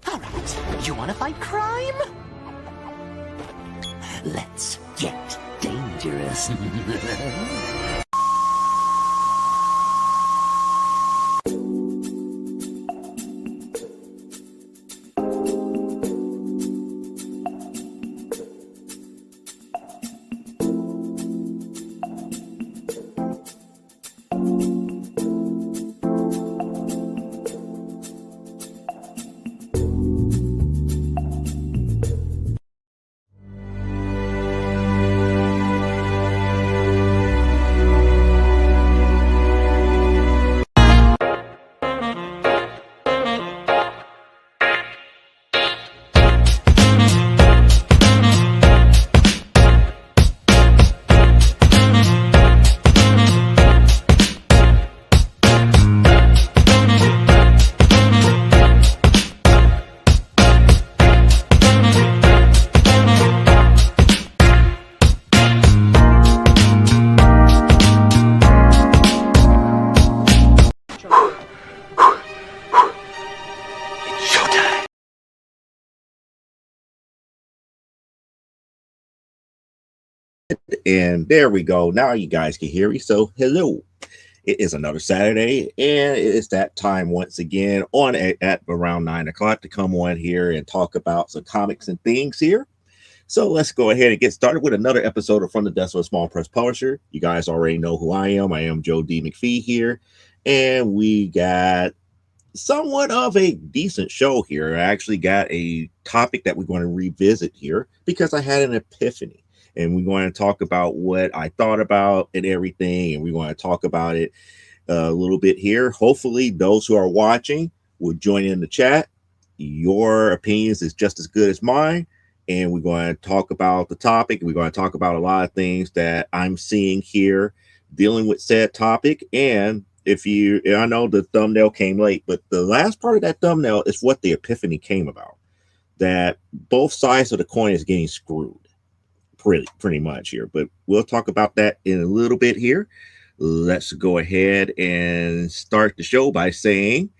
All right, you want to fight crime? Let's get dangerous. And there we go. Now you guys can hear me. So hello. It is another Saturday, and it is that time once again on at around 9 o'clock to come on here and talk about some comics and things here. So let's go ahead and get started with another episode of From the Desk of a Small Press Publisher. You guys already know who I am. I am Joe D. McPhee here, and we got somewhat of a decent show here. I actually got a topic that we're going to revisit here because I had an epiphany. And we're going to talk about what I thought about and everything. And we're going to talk about it a little bit here. Hopefully, those who are watching will join in the chat. Your opinions is just as good as mine. And we're going to talk about the topic. We're going to talk about a lot of things that I'm seeing here dealing with said topic. And I know the thumbnail came late, but the last part of that thumbnail is what the epiphany came about. That both sides of the coin is getting screwed. Pretty much here, but we'll talk about that in a little bit here. Let's go ahead and start the show by saying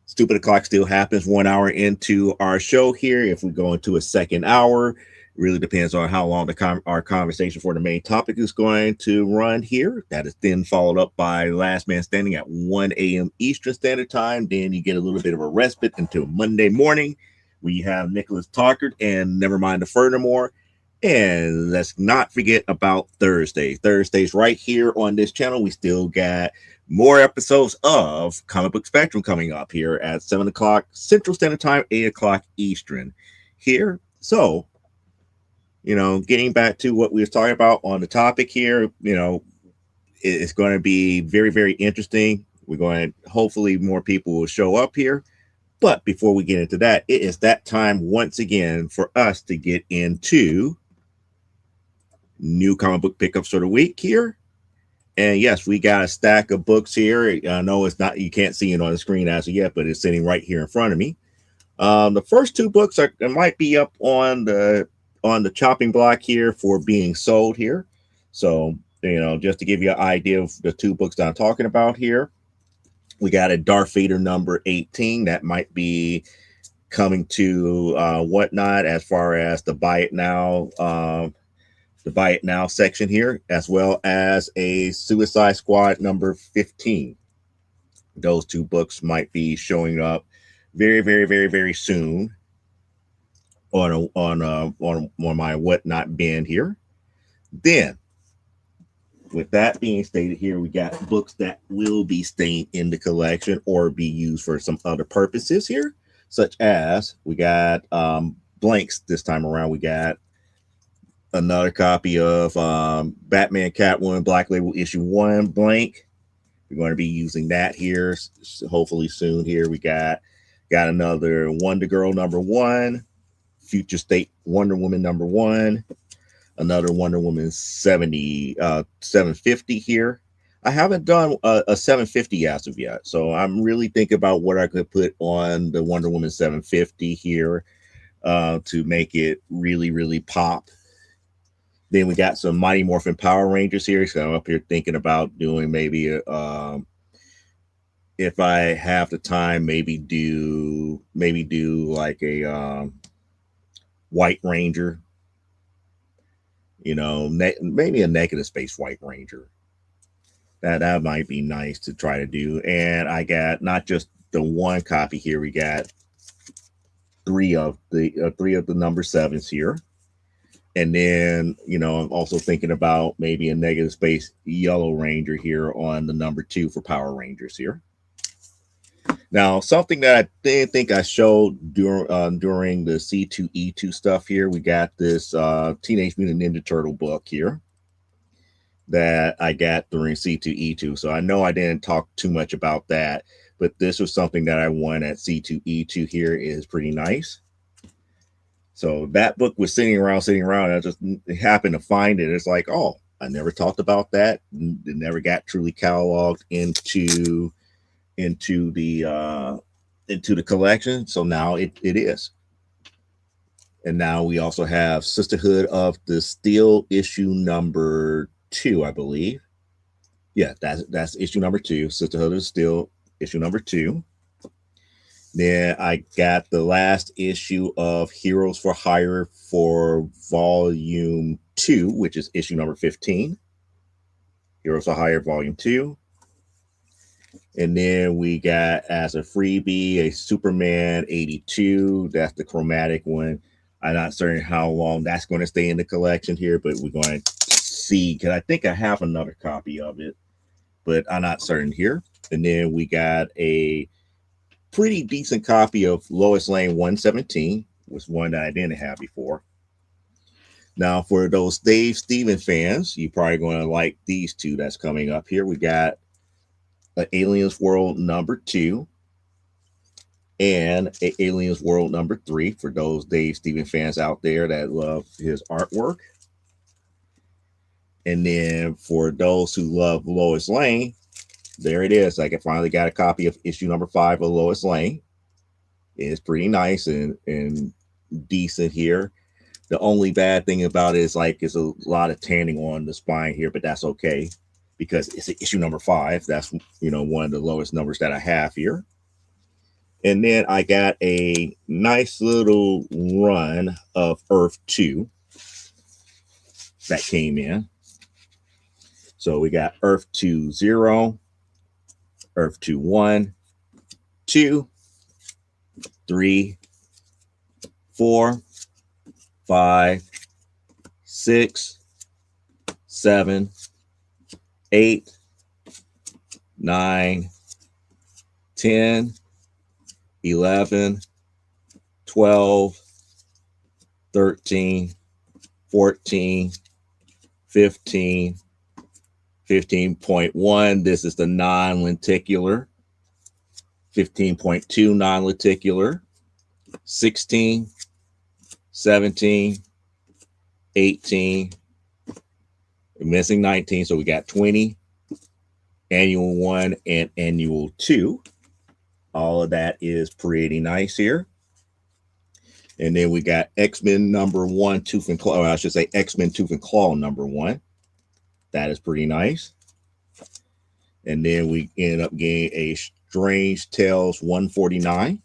stupid o'clock still happens 1 hour into our show here. If we go into a second hour, it really depends on how long our conversation for the main topic is going to run here. That is then followed up by Last Man Standing at 1 a.m. Eastern Standard Time. Then you get a little bit of a respite until Monday morning. We have Nicholas Talkert and Nevermind the Furthermore. And let's not forget about Thursday. Thursdays right here on this channel. We still got more episodes of Comic Book Spectrum coming up here at 7 o'clock Central Standard Time, 8 o'clock Eastern here. So, getting back to what we were talking about on the topic here, it's going to be very, very interesting. We're going to, hopefully more people will show up here. But before we get into that, it is that time once again for us to get into new comic book pickups for the week here. And yes, we got a stack of books here. I know it's not, you can't see it on the screen as of yet, but it's sitting right here in front of me. The first two books might be up on the chopping block here for being sold here. So, just to give you an idea of the two books that I'm talking about here, we got a Darth Vader number 18 that might be coming to Whatnot as far as the buy it now section here, as well as a Suicide Squad number 15. Those two books might be showing up very, very, very, very soon on my Whatnot bin here. Then, with that being stated here, we got books that will be staying in the collection or be used for some other purposes here, such as we got blanks this time around. We got another copy of Batman Catwoman Black Label issue 1 blank. We're going to be using that here hopefully soon here. We got another Wonder Girl number 1, Future State Wonder Woman number 1, another Wonder Woman 750 here. I haven't done a 750 as of yet, so I'm really thinking about what I could put on the Wonder Woman 750 here to make it really, really pop. Then we got some Mighty Morphin Power Rangers here. So I'm up here thinking about doing maybe if I have the time, maybe do like a White Ranger, you know, maybe a negative space White Ranger. That might be nice to try to do. And I got not just the one copy here, we got three of the number sevens here. And then, you know, I'm also thinking about maybe a negative space Yellow Ranger here on the number 2 for Power Rangers here. Now, something that I didn't think I showed during the C2E2 stuff here, we got this Teenage Mutant Ninja Turtle book here that I got during C2E2. So I know I didn't talk too much about that, but this was something that I won at C2E2 here. It is pretty nice. So that book was sitting around. I just happened to find it. It's like, oh, I never talked about that. It never got truly cataloged into the collection. So now it is. And now we also have Sisterhood of the Steel issue number 2, I believe. Yeah, that's issue number 2, Sisterhood of the Steel issue number 2. Then I got the last issue of Heroes for Hire for volume 2, which is issue number 15. Heroes for Hire volume 2. And then we got as a freebie a Superman 82. That's the chromatic one. I'm not certain how long that's going to stay in the collection here, but we're going to see, because I think I have another copy of it, but I'm not certain here. And then we got a pretty decent copy of Lois Lane 117, was one that I didn't have before. Now, for those Dave Stevens fans, you're probably going to like these two that's coming up here. We got Aliens World number 2 and Aliens World number 3 for those Dave Stevens fans out there that love his artwork. And then for those who love Lois Lane, there it is. I finally got a copy of issue number 5 of Lois Lane. It's pretty nice and decent here. The only bad thing about it is like it's a lot of tanning on the spine here, but that's okay because it's issue number 5. That's, you know, one of the lowest numbers that I have here. And then I got a nice little run of Earth 2 that came in. So we got Earth 2 0, Earth 2 1, 2, 3, 4, 5, 6, 7, 8, 9, 10, 11, 12, 13, 14, 15, 15.1. This is the non-lenticular. 15.2 non-lenticular. 16, 17, 18. We're missing 19, so we got 20. Annual 1 and Annual 2. All of that is pretty nice here. And then we got X-Men number 1, Tooth and Claw. Or I should say X-Men Tooth and Claw number 1. That is pretty nice. And then we ended up getting a Strange Tales 149,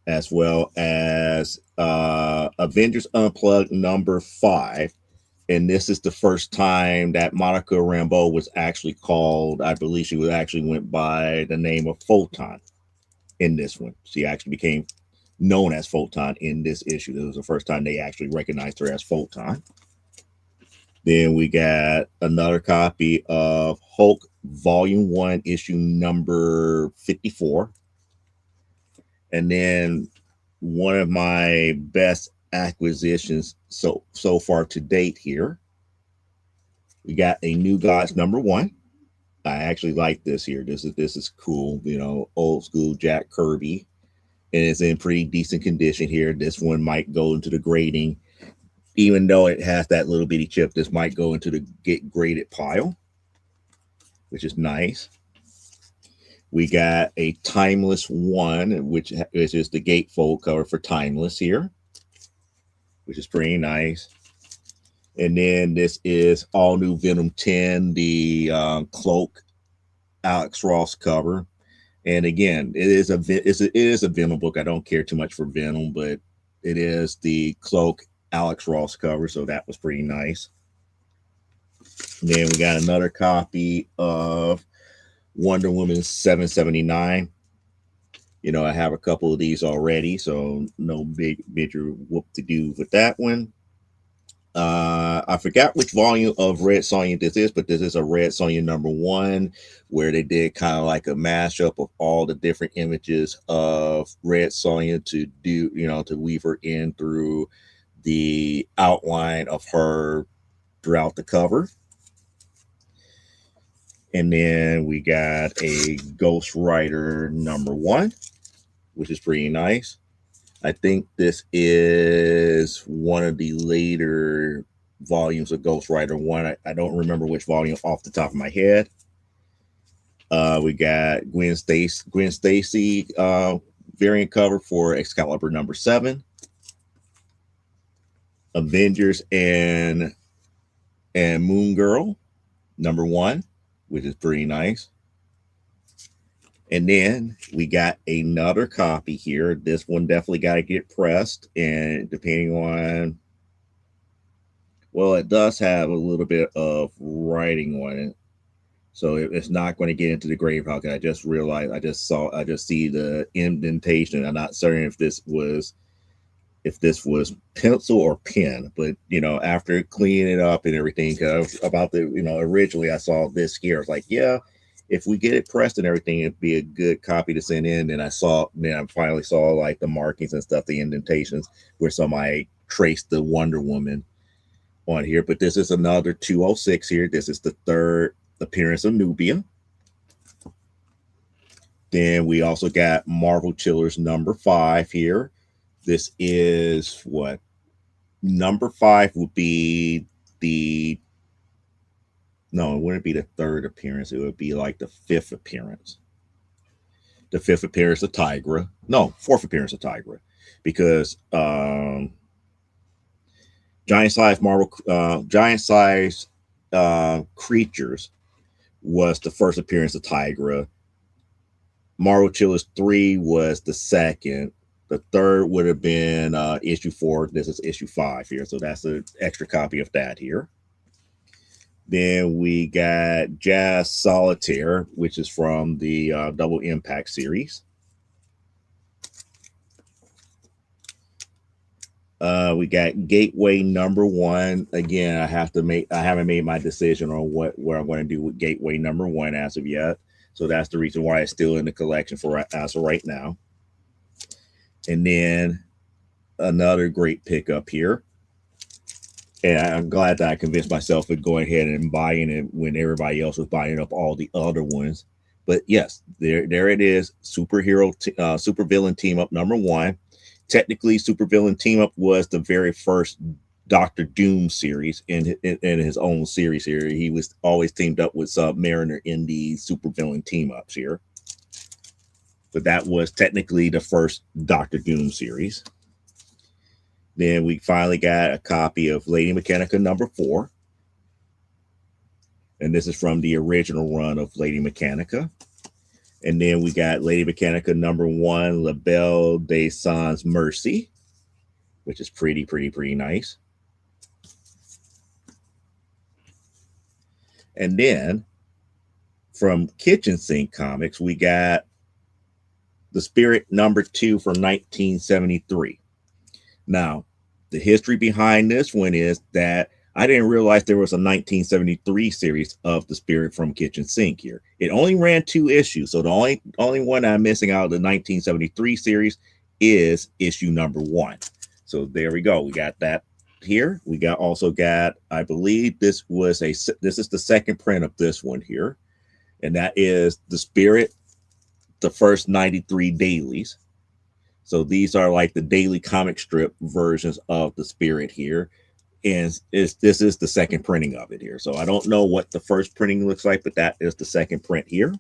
as well as Avengers Unplugged number 5. And this is the first time that Monica Rambeau was actually called, I believe she was actually went by the name of Photon in this one. She actually became known as Photon in this issue. This was the first time they actually recognized her as Photon. Then we got another copy of Hulk Volume 1, issue number 54. And then one of my best acquisitions so far to date here. We got a New Gods number 1. I actually like this here. This is cool, you know, old school Jack Kirby. And it's in pretty decent condition here. This one might go into the grading. Even though it has that little bitty chip, this might go into the get graded pile, which is nice. We got a Timeless 1, which is just the gatefold cover for Timeless here, which is pretty nice. And then this is All New Venom 10, the cloak Alex Ross cover. And again, it is a Venom book. I don't care too much for Venom, but it is the Cloak Alex Ross cover, so that was pretty nice. And then we got another copy of Wonder Woman 779. You know, I have a couple of these already, so no major whoop to do with that one. I forgot which volume of Red Sonja this is, but this is a Red Sonja #1, where they did kind of like a mashup of all the different images of Red Sonja to do, you know, to weave her in through the outline of her throughout the cover. And then we got a Ghost Rider #1, which is pretty nice. I think this is one of the later volumes of Ghost Rider 1. I don't remember which volume off the top of my head. We got Gwen Stacy variant cover for Excalibur #7. Avengers and Moon Girl #1, which is pretty nice. And then we got another copy here. This one definitely got to get pressed. And depending on, well, it does have a little bit of writing on it. So it's not going to get into the grave pocket. I just realized, I just see the indentation. I'm not certain if this was pencil or pen, but you know, after cleaning it up and everything, about the, you know, originally I saw this here. I was like, yeah, if we get it pressed and everything, it'd be a good copy to send in. And I finally saw like the markings and stuff, the indentations where somebody traced the Wonder Woman on here. But this is another 206 here. This is the third appearance of Nubia. Then we also got Marvel Chillers #5 here. This is what #5 would be no, it wouldn't be the third appearance. It would be like the fifth appearance. The fifth appearance of Tigra. No, fourth appearance of Tigra. Because giant size creatures was the first appearance of Tigra. Marvel Chillers 3 was the second. The third would have been issue 4. This is issue 5 here. So that's an extra copy of that here. Then we got Jazz Solitaire, which is from the Double Impact series. We got Gateway #1. Again, I haven't made my decision on what I'm going to do with Gateway #1 as of yet. So that's the reason why it's still in the collection for as of right now. And then another great pickup here. And I'm glad that I convinced myself of going ahead and buying it when everybody else was buying up all the other ones. But yes, there it is. Supervillain Team Up #1. Technically, Supervillain Team Up was the very first Doctor Doom series in his own series here. He was always teamed up with Submariner in the Supervillain Team Ups here. But that was technically the first Doctor Doom series. Then we finally got a copy of Lady Mechanica #4. And this is from the original run of Lady Mechanica. And then we got Lady Mechanica #1, La Belle de Sans Mercy, which is pretty nice. And then from Kitchen Sink Comics, we got The Spirit #2 from 1973. Now, the history behind this one is that I didn't realize there was a 1973 series of The Spirit from Kitchen Sink here. It only ran 2 issues, so the only one I'm missing out of the 1973 series is issue #1. So there we go. We got that here. We also got, I believe this is the second print of this one here, and that is The Spirit, the first 93 dailies. So these are like the daily comic strip versions of The Spirit here. And this is the second printing of it here. So I don't know what the first printing looks like, but that is the second print here.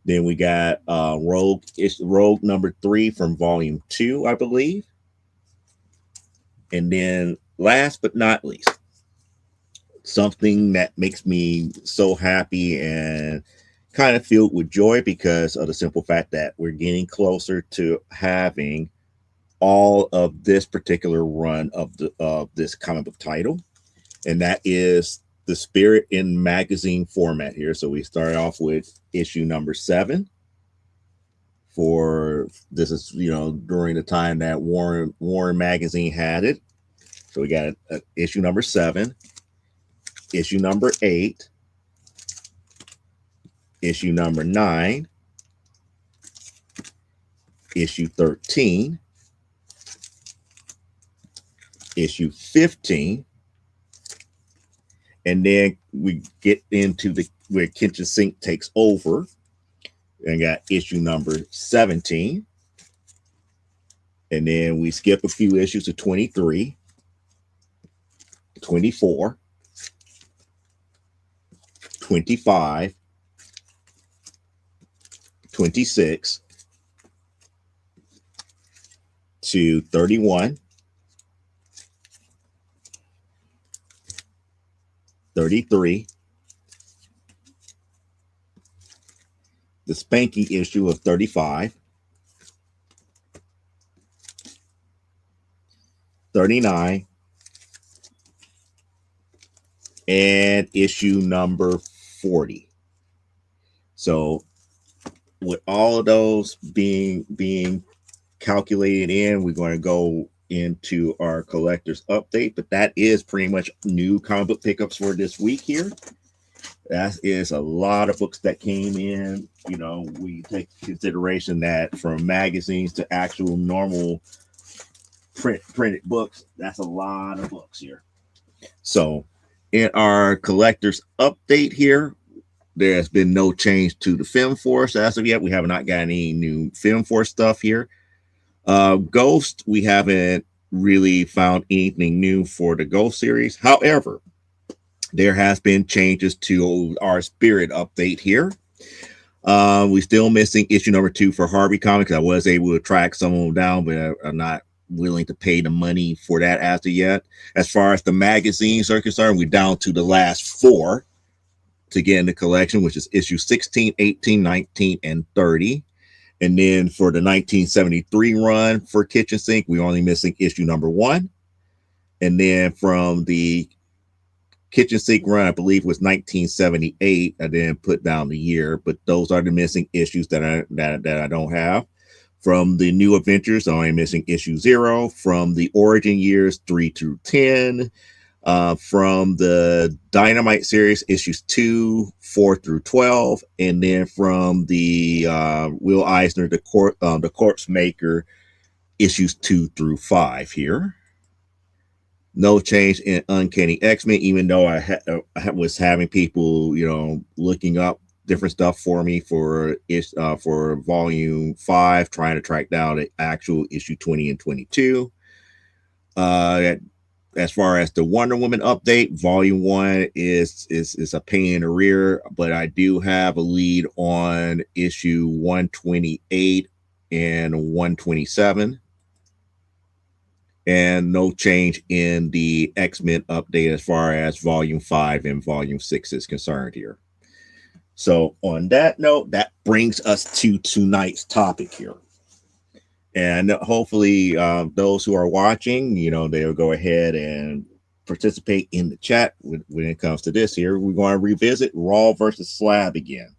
Then we got Rogue #3 from volume 2, I believe. And then last but not least, something that makes me so happy and kind of filled with joy because of the simple fact that we're getting closer to having all of this particular run of this comic book title, and that is the Spirit in magazine format here. So we start off with issue number 7. For this is during the time that Warren magazine had it. So we got issue number 7, issue number 8, issue number 9, issue 13, issue 15, and then we get into where Kitchen Sink takes over and got issue number 17, and then we skip a few issues to 23, 24, 25, 26 to 31, 33, the spanking issue of 35, 39, and issue number 40. So with all of those being calculated in, we're going to go into our collector's update, but that is pretty much new comic book pickups for this week here. That is a lot of books that came in. We take consideration that from magazines to actual normal printed books, that's a lot of books here. So in our collector's update here, there's been no change to the Film Force as of yet. We have not got any new Film Force stuff here. Ghost, we haven't really found anything new for the Ghost series. However, there has been changes to our Spirit update here. We're still missing issue number 2 for Harvey Comics. I was able to track some of them down, but I'm not willing to pay the money for that as of yet. As far as the magazines are concerned, we're down to the last 4 to get in the collection, which is issue 16, 18, 19, and 30. And then for the 1973 run for Kitchen Sink, we're only missing issue number 1. And then from the Kitchen Sink run, I believe was 1978. I didn't put down the year, but those are the missing issues that I don't have. From the New Adventures, I'm only missing issue 0. From the Origin years 3 through 10. From the Dynamite series, issues 2, 4 through 12, and then from the Will Eisner, the Corpse Maker, issues 2 through 5 here. No change in Uncanny X-Men, even though I was having people, looking up different stuff for me for volume 5, trying to track down the actual issue 20 and 22. As far as the Wonder Woman update, volume 1 is a pain in the rear, but I do have a lead on issue 128 and 127. And no change in the X-Men update as far as volume 5 and volume 6 is concerned here. So on that note, that brings us to tonight's topic here. And hopefully those who are watching, they'll go ahead and participate in the chat when it comes to this here. We're going to revisit Raw versus Slab again.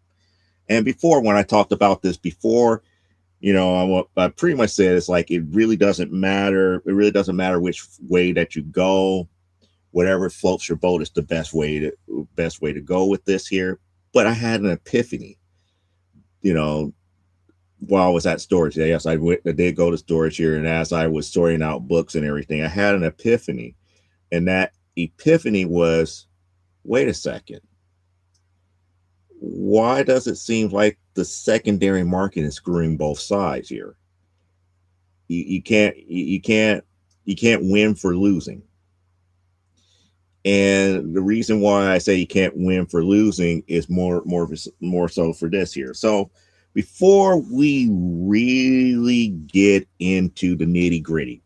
And before, when I talked about this before, I pretty much said it's like it really doesn't matter. It really doesn't matter which way that you go. Whatever floats your boat is the best way to go with this here. But I had an epiphany, while I was at storage. Yes, I did go to storage here, and as I was sorting out books and everything, I had an epiphany, and that epiphany was, wait a second. Why does it seem like the secondary market is screwing both sides here? You can't win for losing. And the reason why I say you can't win for losing is more so for this here. So before we really get into the nitty gritty,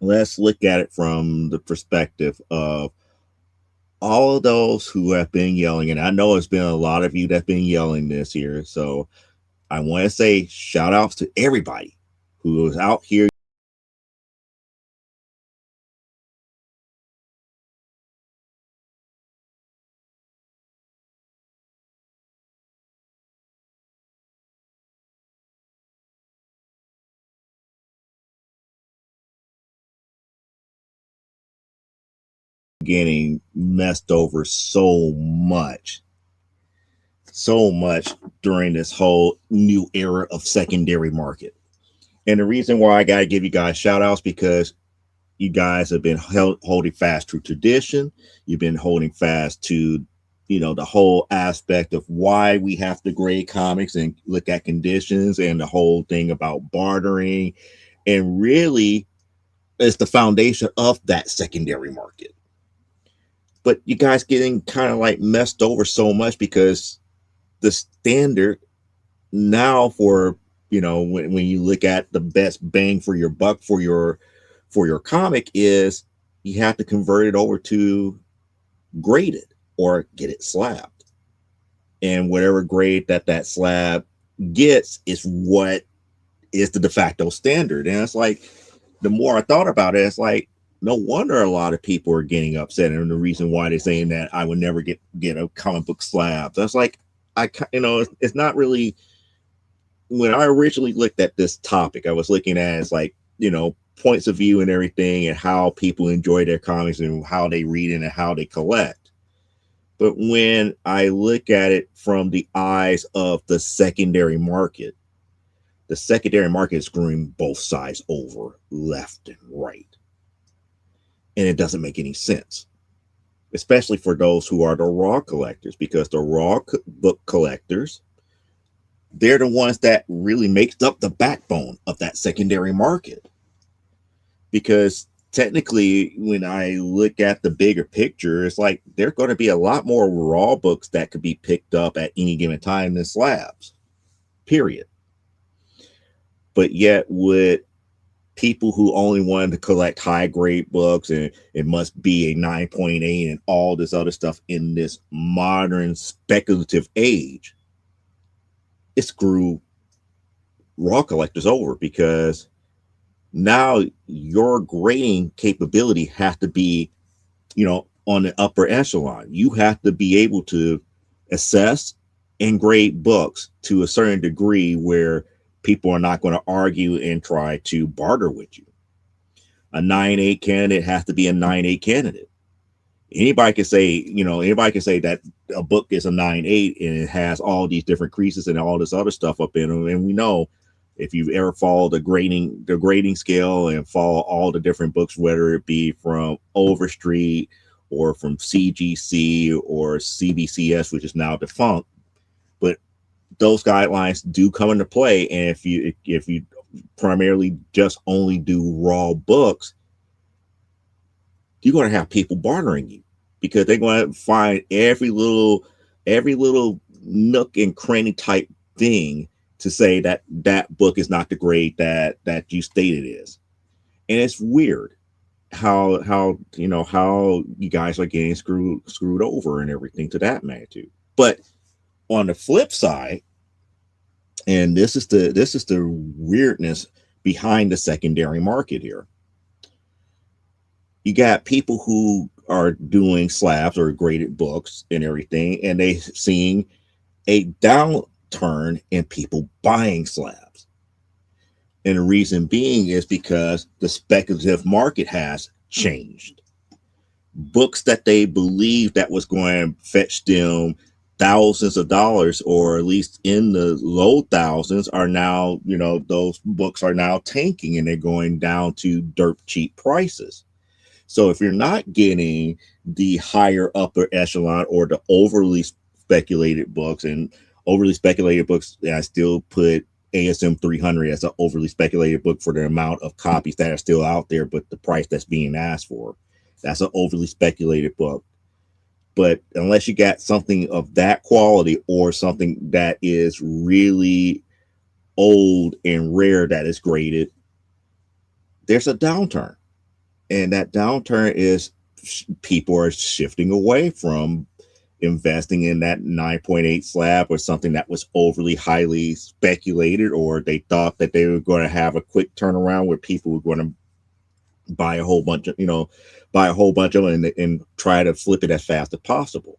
let's look at it from the perspective of all of those who have been yelling, and I know it's been a lot of you that have been yelling this year. So I want to say shout outs to everybody who is out here getting messed over so much during this whole new era of secondary market. And the reason why I got to give you guys shout outs because you guys have been holding fast to tradition. You've been holding fast to, the whole aspect of why we have to grade comics and look at conditions and the whole thing about bartering. And really, it's the foundation of that secondary market. But you guys getting kind of like messed over so much because the standard now for when you look at the best bang for your buck for your comic is you have to convert it over to graded or get it slabbed, and whatever grade that slab gets is what is the de facto standard. And it's like, the more I thought about it, it's like, no wonder a lot of people are getting upset, and the reason why they're saying that I would never get a comic book slab. That's like, it's not really. When I originally looked at this topic, I was looking at it as like, points of view and everything, and how people enjoy their comics and how they read it and how they collect. But when I look at it from the eyes of the secondary market is screwing both sides over left and right. And it doesn't make any sense, especially for those who are the raw collectors, because the raw book collectors, they're the ones that really makes up the backbone of that secondary market. Because technically, when I look at the bigger picture, it's like there are going to be a lot more raw books that could be picked up at any given time than slabs, period. But yet, with people who only wanted to collect high grade books and it must be a 9.8 and all this other stuff in this modern speculative age, it screwed raw collectors over, because now your grading capability has to be, on the upper echelon. You have to be able to assess and grade books to a certain degree where people are not going to argue and try to barter with you. A 9.8 candidate has to be a 9.8 candidate. Anybody can say that a book is a 9.8 and it has all these different creases and all this other stuff up in them. And we know, if you've ever followed the grading scale and follow all the different books, whether it be from Overstreet or from CGC or CBCS, which is now defunct, but those guidelines do come into play. And if you primarily just only do raw books, you're going to have people bartering you, because they're going to find every little nook and cranny type thing to say that that book is not the grade that you stated is. And it's weird how you guys are getting screwed over and everything to that magnitude. But on the flip side, and this is the weirdness behind the secondary market here, you got people who are doing slabs or graded books and everything, and they seeing a downturn in people buying slabs. And the reason being is because the speculative market has changed. Books that they believed that was going to fetch them thousands of dollars, or at least in the low thousands, are now, those books are now tanking and they're going down to dirt cheap prices. So if you're not getting the higher upper echelon or the overly speculated books, and overly speculated books, I still put ASM 300 as an overly speculated book for the amount of copies that are still out there, but the price that's being asked for, that's an overly speculated book. But unless you got something of that quality or something that is really old and rare that is graded, there's a downturn. And that downturn is people are shifting away from investing in that 9.8 slab or something that was overly highly speculated, or they thought that they were going to have a quick turnaround where people were going to buy a whole bunch of, them and try to flip it as fast as possible.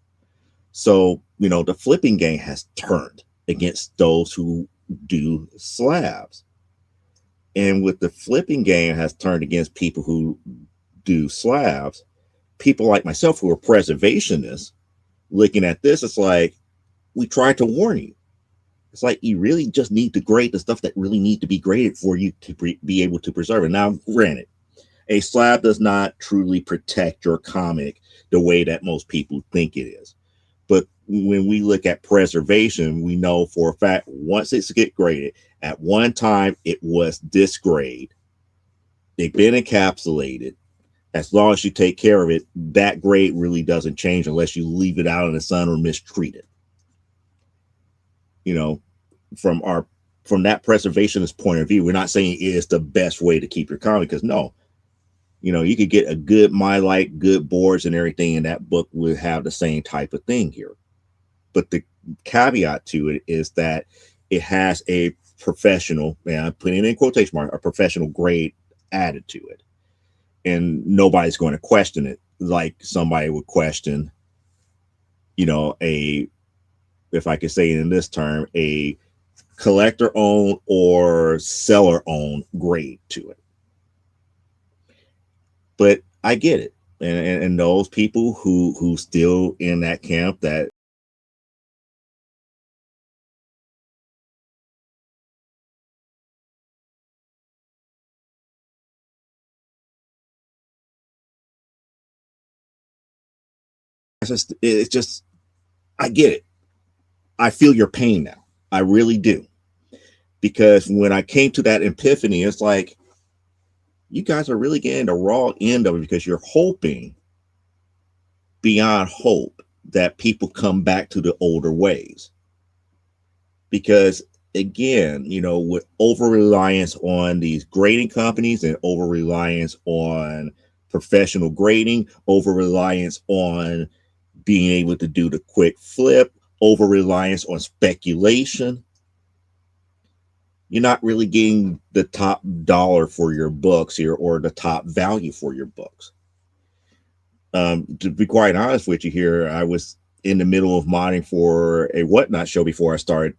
So, the flipping game has turned against those who do slabs. And with the flipping game has turned against people who do slabs, people like myself who are preservationists looking at this, it's like, we tried to warn you. It's like, you really just need to grade the stuff that really need to be graded for you to be able to preserve it. Now, granted, a slab does not truly protect your comic the way that most people think it is. But when we look at preservation, we know for a fact, once it's get graded, at one time it was this grade. They've been encapsulated. As long as you take care of it, that grade really doesn't change unless you leave it out in the sun or mistreat it. From that preservationist point of view, we're not saying it is the best way to keep your comic, because no, you could get a good Mylight, good boards and everything, and that book would have the same type of thing here. But the caveat to it is that it has a professional, and I'm putting it in quotation mark, a professional grade added to it. And nobody's going to question it like somebody would question, if I could say it in this term, a collector owned or seller owned grade to it. But I get it. And those people who still in that camp that it's just, I get it. I feel your pain now. I really do. Because when I came to that epiphany, it's like, you guys are really getting the raw end of it, because you're hoping beyond hope that people come back to the older ways. Because again, with over reliance on these grading companies and over reliance on professional grading, over reliance on being able to do the quick flip, over reliance on speculation, you're not really getting the top dollar for your books here, or the top value for your books. To be quite honest with you here, I was in the middle of modding for a Whatnot show before I started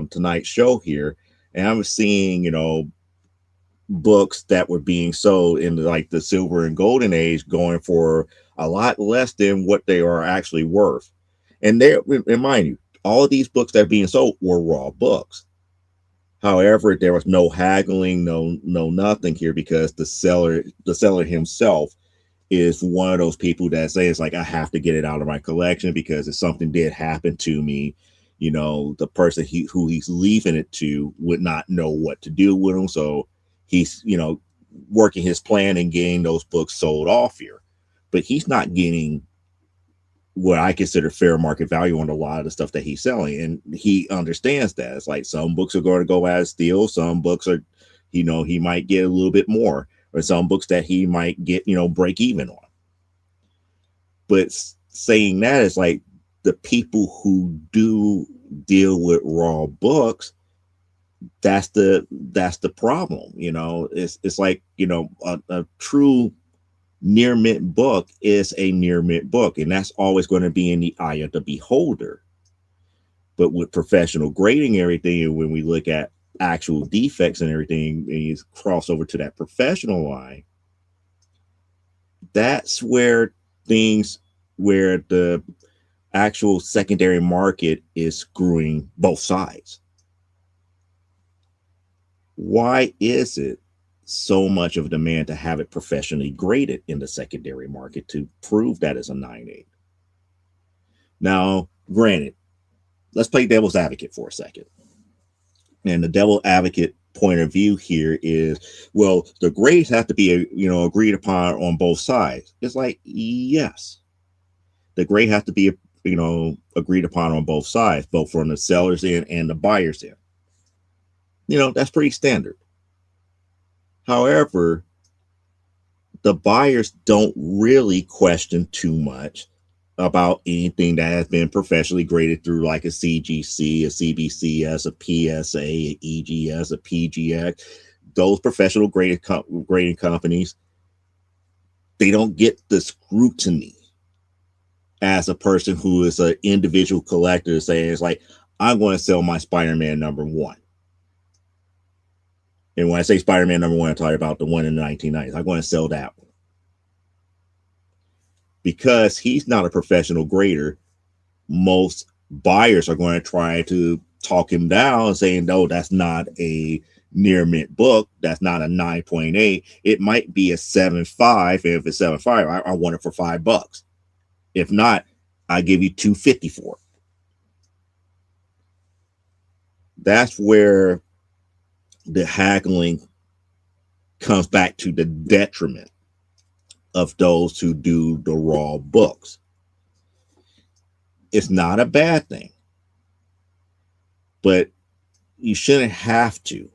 tonight's show here, and I was seeing books that were being sold in like the silver and golden age going for a lot less than what they are actually worth. And mind you, all of these books that are being sold were raw books. However, there was no haggling, no nothing here, because the seller himself is one of those people that say, it's like, I have to get it out of my collection, because if something did happen to me, the person who he's leaving it to would not know what to do with them. So he's, working his plan and getting those books sold off here. But he's not getting what I consider fair market value on a lot of the stuff that he's selling. And he understands that. It's like, some books are going to go as steal. Some books are, he might get a little bit more, or some books that he might get, break even on. But saying that is like, the people who do deal with raw books, that's the problem. It's like, a true near mint book is a near mint book, and that's always going to be in the eye of the beholder. But with professional grading and everything, and when we look at actual defects and everything, and you cross over to that professional line, that's where the actual secondary market is screwing both sides. Why is it so much of a demand to have it professionally graded in the secondary market to prove that it's a 9.8? Now, granted, let's play devil's advocate for a second. And the devil advocate point of view here is, well, the grades have to be, agreed upon on both sides. It's like, yes, the grade has to be, agreed upon on both sides, both from the seller's end and the buyer's end. That's pretty standard. However, the buyers don't really question too much about anything that has been professionally graded through like a CGC, a CBCS, a PSA, a EGS, a PGX. Those professional grading companies, they don't get the scrutiny as a person who is an individual collector saying, it's like, I'm going to sell my Spider-Man #1. And when I say Spider-Man #1, I'm talking about the one in the 1990s. I'm going to sell that one. Because he's not a professional grader, most buyers are going to try to talk him down, saying, no, that's not a near mint book. That's not a 9.8. It might be a 7.5. And if it's 7.5, I want it for $5. If not, I give you $2.50 for it. That's where the haggling comes back to the detriment of those who do the raw books. It's not a bad thing, but you shouldn't have to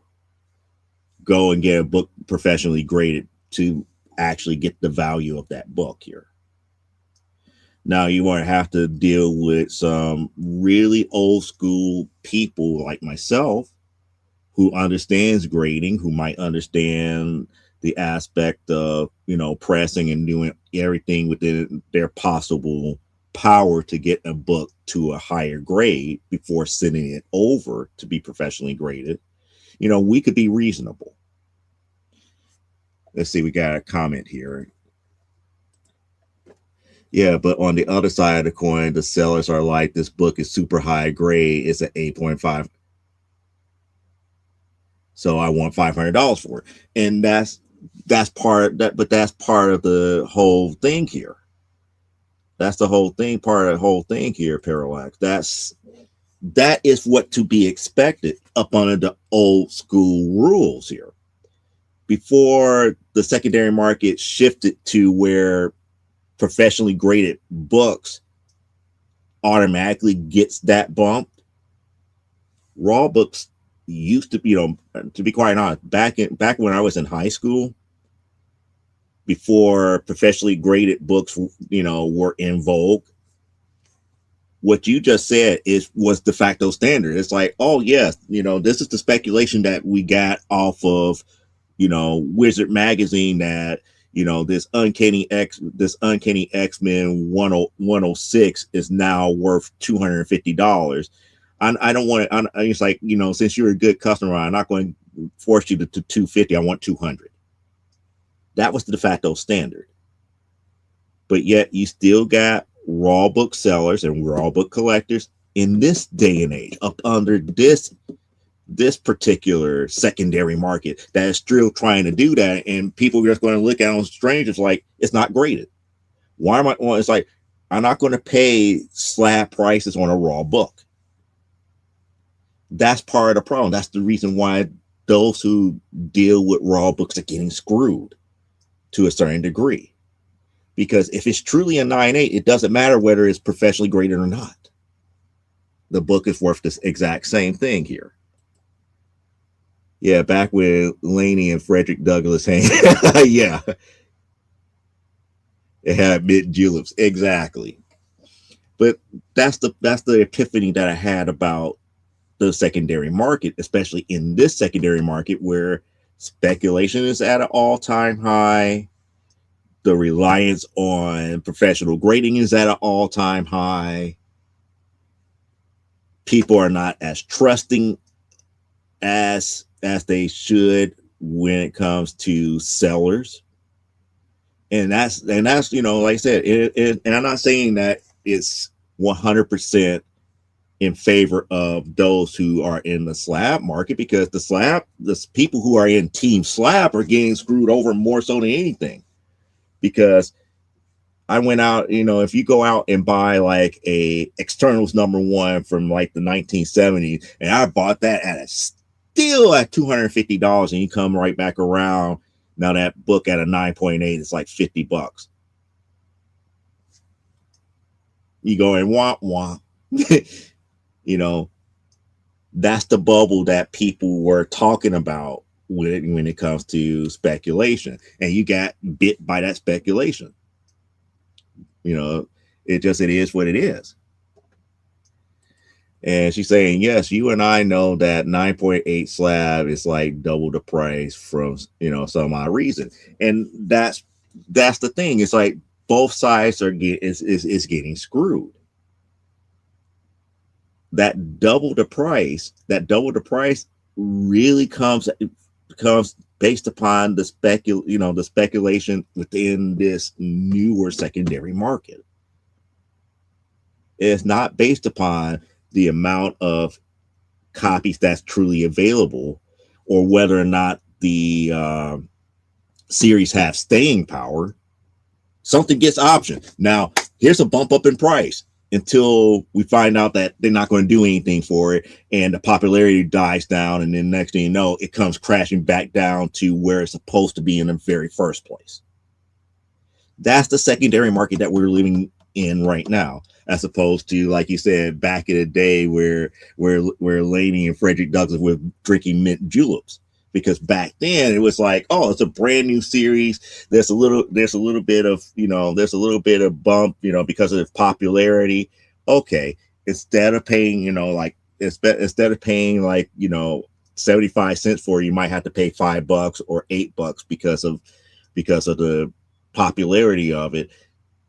go and get a book professionally graded to actually get the value of that book here. Now you won't have to deal with some really old school people like myself who understands grading, who might understand the aspect of, pressing and doing everything within their possible power to get a book to a higher grade before sending it over to be professionally graded. We could be reasonable. Let's see, we got a comment here. Yeah, but on the other side of the coin, the sellers are like, this book is super high grade. It's an 8.5. So I want $500 for it. And that's part of that, but that's part of the whole thing here. That's the whole thing, part of the whole thing here, Parallax. That is what to be expected up under the old school rules here. Before the secondary market shifted to where professionally graded books automatically gets that bump, raw books used to, to be quite honest, back when I was in high school, before professionally graded books, were in vogue, what you just said was de facto standard. It's like, oh yes, this is the speculation that we got off of, Wizard magazine, that this Uncanny X-Men 106 is now worth $250. I don't want it. It's like, since you're a good customer, I'm not going to force you to $250. I want $200. That was the de facto standard. But yet you still got raw book sellers and raw book collectors in this day and age, up under this particular secondary market, that is still trying to do that. And people are just going to look at them strange. It's like, it's not graded. Why am I? Well, it's like, I'm not going to pay slab prices on a raw book. That's part of the problem. That's the reason why those who deal with raw books are getting screwed to a certain degree. Because if it's truly a 9.8, it doesn't matter whether it's professionally graded or not. The book is worth this exact same thing here. Yeah, back with Laney and Frederick Douglass hang. Yeah. It had mid juleps. Exactly. But that's the epiphany that I had about the secondary market, especially in this secondary market where speculation is at an all-time high. The reliance on professional grading is at an all-time high. People are not as trusting as they should when it comes to sellers. And that's like I said, and I'm not saying that it's 100% in favor of those who are in the slab market, because the people who are in team slab are getting screwed over more so than anything. Because I went out, if you go out and buy like a Externals #1 from like the 1970s, and I bought that still at $250, and you come right back around, now that book at a 9.8, it's like $50. You go and womp womp. That's the bubble that people were talking about when it comes to speculation, and you got bit by that speculation. You know, it is what it is. And she's saying, yes, you and I know that 9.8 slab is like double the price from, some odd reason. And that's the thing. It's like both sides are is getting screwed. That double the price really comes based upon the speculation within this newer secondary market. It's not based upon the amount of copies that's truly available, or whether or not the series have staying power. Something gets optioned. Now, here's a bump up in price until we find out that they're not going to do anything for it, and the popularity dies down, and then next thing you know, it comes crashing back down to where it's supposed to be in the very first place. That's the secondary market that we're living in right now, as opposed to, like you said, back in the day where Laney and Frederick Douglass were drinking mint juleps. Because back then it was like, oh, it's a brand new series. There's a little bit of bump, because of its popularity. Okay, instead of paying, instead of paying like 75 cents for it, you might have to pay $5 or $8 because of the popularity of it.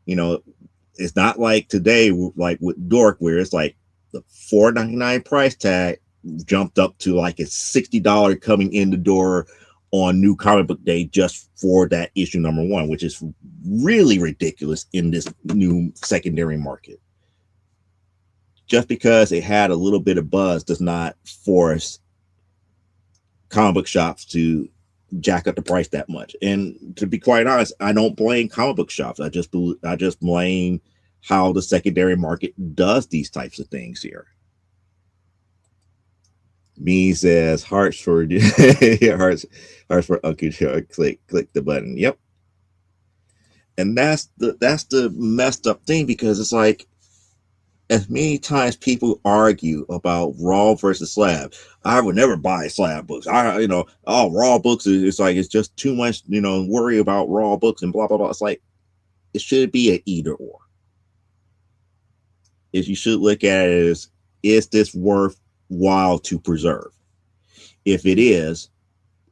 It's not like today, like with Dork, where it's like the $4.99 price tag jumped up to like it's $60 coming in the door on New Comic Book Day just for that issue number 1, which is really ridiculous in this new secondary market. Just because it had a little bit of buzz does not force comic book shops to jack up the price that much. And to be quite honest, I don't blame comic book shops. I just blame how the secondary market does these types of things here. Me says hearts for hearts for Uncle Joe. Click the button. Yep. And that's the messed up thing, because it's like, as many times people argue about Raw versus Slab, I would never buy Slab books. Raw books it's like, it's just too much, worry about Raw books and blah blah blah. It's like, it should be an either or. If you should look at it as, is this worthwhile to preserve? If it is,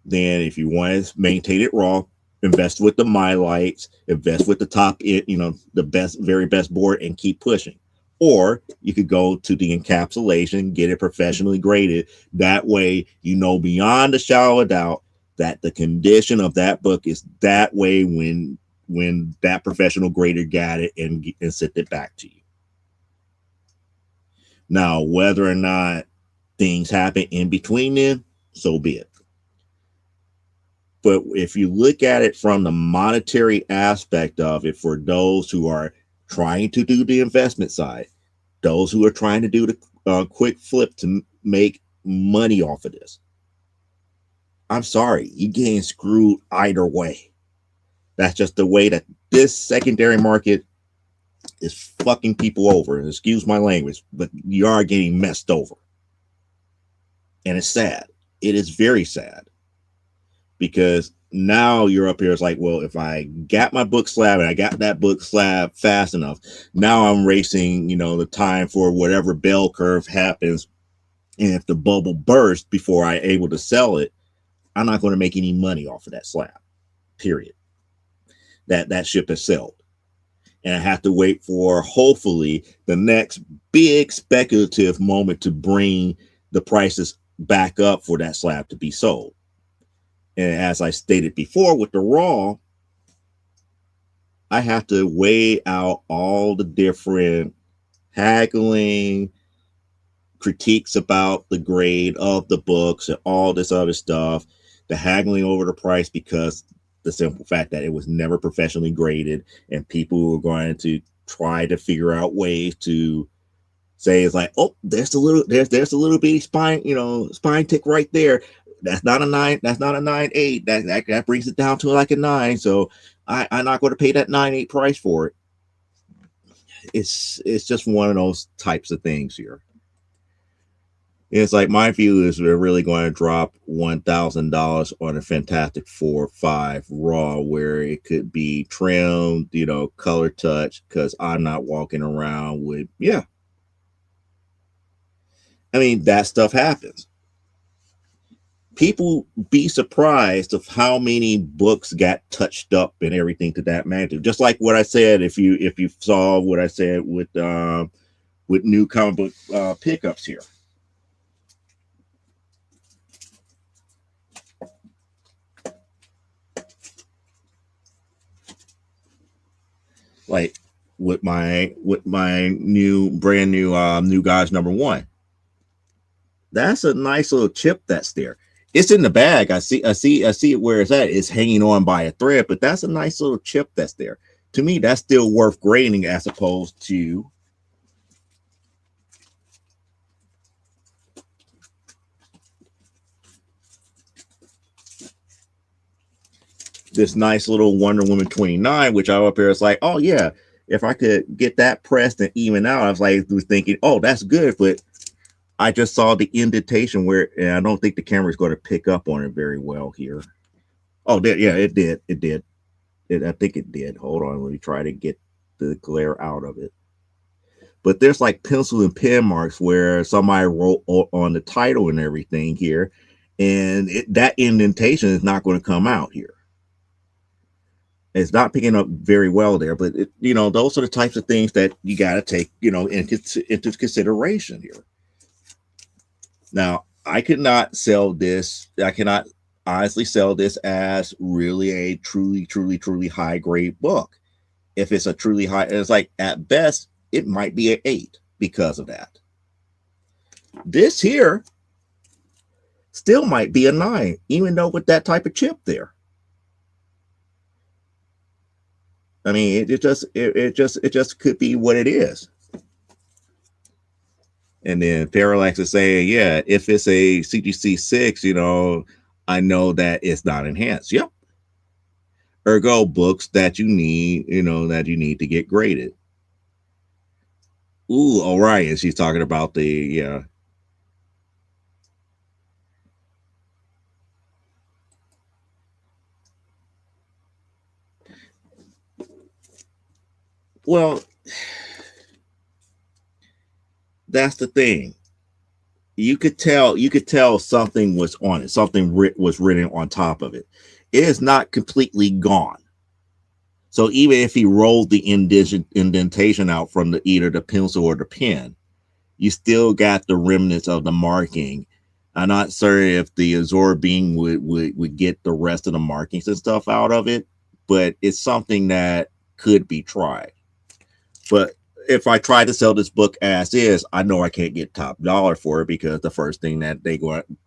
then if you want to maintain it raw, invest with the MyLights, invest with the top, the very best board, and keep pushing. Or you could go to the encapsulation, get it professionally graded. That way, beyond a shadow of doubt that the condition of that book is that way when that professional grader got it and sent it back to you. Now, whether or not things happen in between them, so be it. But if you look at it from the monetary aspect of it, for those who are trying to do the investment side, those who are trying to do the quick flip to make money off of this, I'm sorry, you're getting screwed either way. That's just the way that this secondary market is fucking people over. Excuse my language, but you are getting messed over. And it's sad. It is very sad. Because now you're up here, it's like, well, if I got my book slab and I got that book slab fast enough, now I'm racing, the time for whatever bell curve happens. And if the bubble bursts before I'm able to sell it, I'm not going to make any money off of that slab, period. That ship has sailed. And I have to wait for, hopefully, the next big speculative moment to bring the prices back up for that slab to be sold. And as I stated before, with the Raw, I have to weigh out all the different haggling, critiques about the grade of the books and all this other stuff, the haggling over the price because the simple fact that it was never professionally graded, and people were going to try to figure out ways to say, it's like, oh, there's a little bitty spine tick right there. That's not a 9. That's not a 9.8. That brings it down to like a 9. So I'm not going to pay that 9.8 price for it. It's just one of those types of things here. It's like my view is we're really going to drop $1,000 on a Fantastic Four 5 Raw, where it could be trimmed, color touch, because I'm not walking around with, yeah. I mean, that stuff happens. People be surprised of how many books got touched up and everything to that magnitude. Just like what I said, if you saw what I said with new comic book pickups here. Like with my new brand new guys #1. That's a nice little chip that's there. It's in the bag. I see it where it's at. It's hanging on by a thread, but that's a nice little chip that's there. To me, that's still worth grading as opposed to this nice little Wonder Woman 29, which I up here is like, oh yeah, if I could get that pressed and even out, I was thinking, oh, that's good, but I just saw the indentation where, and I don't think the camera is going to pick up on it very well here. Oh, yeah, it did. I think it did. Hold on, let me try to get the glare out of it. But there's like pencil and pen marks where somebody wrote on the title and everything here, and that indentation is not going to come out here. It's not picking up very well there, but those are the types of things that you got to take, into consideration here. Now, I cannot sell this. I cannot honestly sell this as really a truly high grade book. If it's a truly high, it's like at best, it might be an 8 because of that. This here still might be a 9, even though with that type of chip there. I mean, it just could be what it is. And then Parallax is saying, yeah, if it's a CGC 6, I know that it's not enhanced. Yep. Ergo books that you need, to get graded. Ooh, Orion. She's talking about the, yeah. Well, that's the thing. You could tell something was on it. Something was written on top of it. It is not completely gone. So even if he rolled the indentation out from either the pencil or the pen, you still got the remnants of the marking. I'm not certain if the absorbing would get the rest of the markings and stuff out of it, but it's something that could be tried. But if I try to sell this book as is, I know I can't get top dollar for it, because the first thing that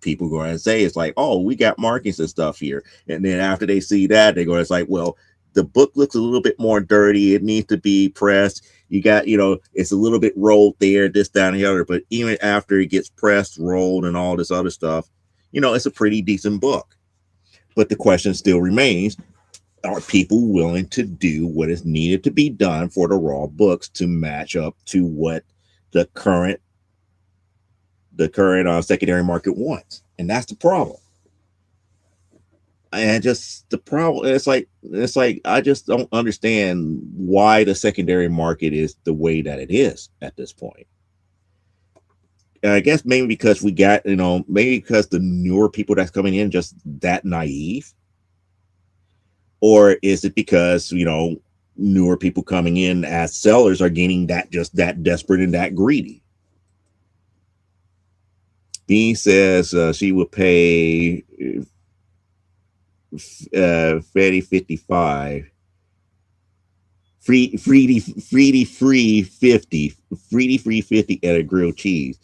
people go and say is like, oh, we got markings and stuff here. And then after they see that, they go, it's like, well, the book looks a little bit more dirty. It needs to be pressed. You got, it's a little bit rolled there, this, down, the other. But even after it gets pressed, rolled, and all this other stuff, it's a pretty decent book. But the question still remains, are people willing to do what is needed to be done for the raw books to match up to what the current secondary market wants? And that's the problem. And just the problem, it's like I just don't understand why the secondary market is the way that it is at this point. And I guess maybe because we got, maybe because the newer people that's coming in just that naive. Or is it because, newer people coming in as sellers are getting that desperate and that greedy? Bean says she would pay Freddy 55. Free 50. Free 50 at a grilled cheese.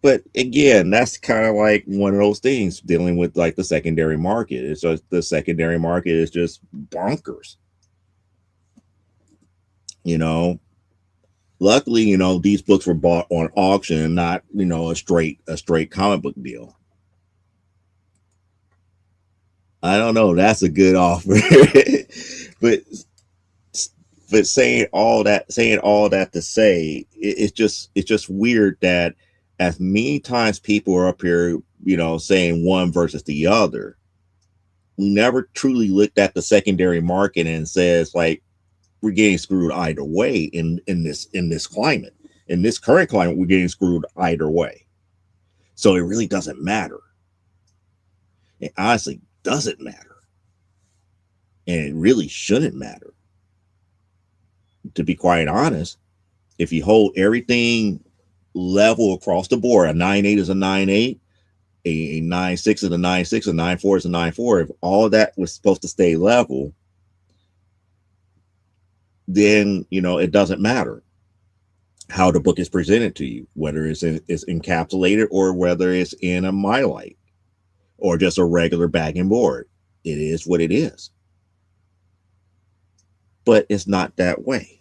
But again, that's kind of like one of those things dealing with like the secondary market. It's just the secondary market is just bonkers. Luckily, these books were bought on auction, not, a straight comic book deal. I don't know. That's a good offer. But But saying all that to say, it's just weird that as many times people are up here, saying one versus the other, we never truly looked at the secondary market and says like we're getting screwed either way in this climate. In this current climate, we're getting screwed either way. So it really doesn't matter. It honestly doesn't matter. And it really shouldn't matter. To be quite honest, if you hold everything level across the board, a 9.8 is a 9.8, a 9.6 is a 9.6, a 9.4 is a 9.4. If all of that was supposed to stay level, then it doesn't matter how the book is presented to you, whether it's encapsulated or whether it's in a mylite or just a regular bag and board. It is what it is. But it's not that way.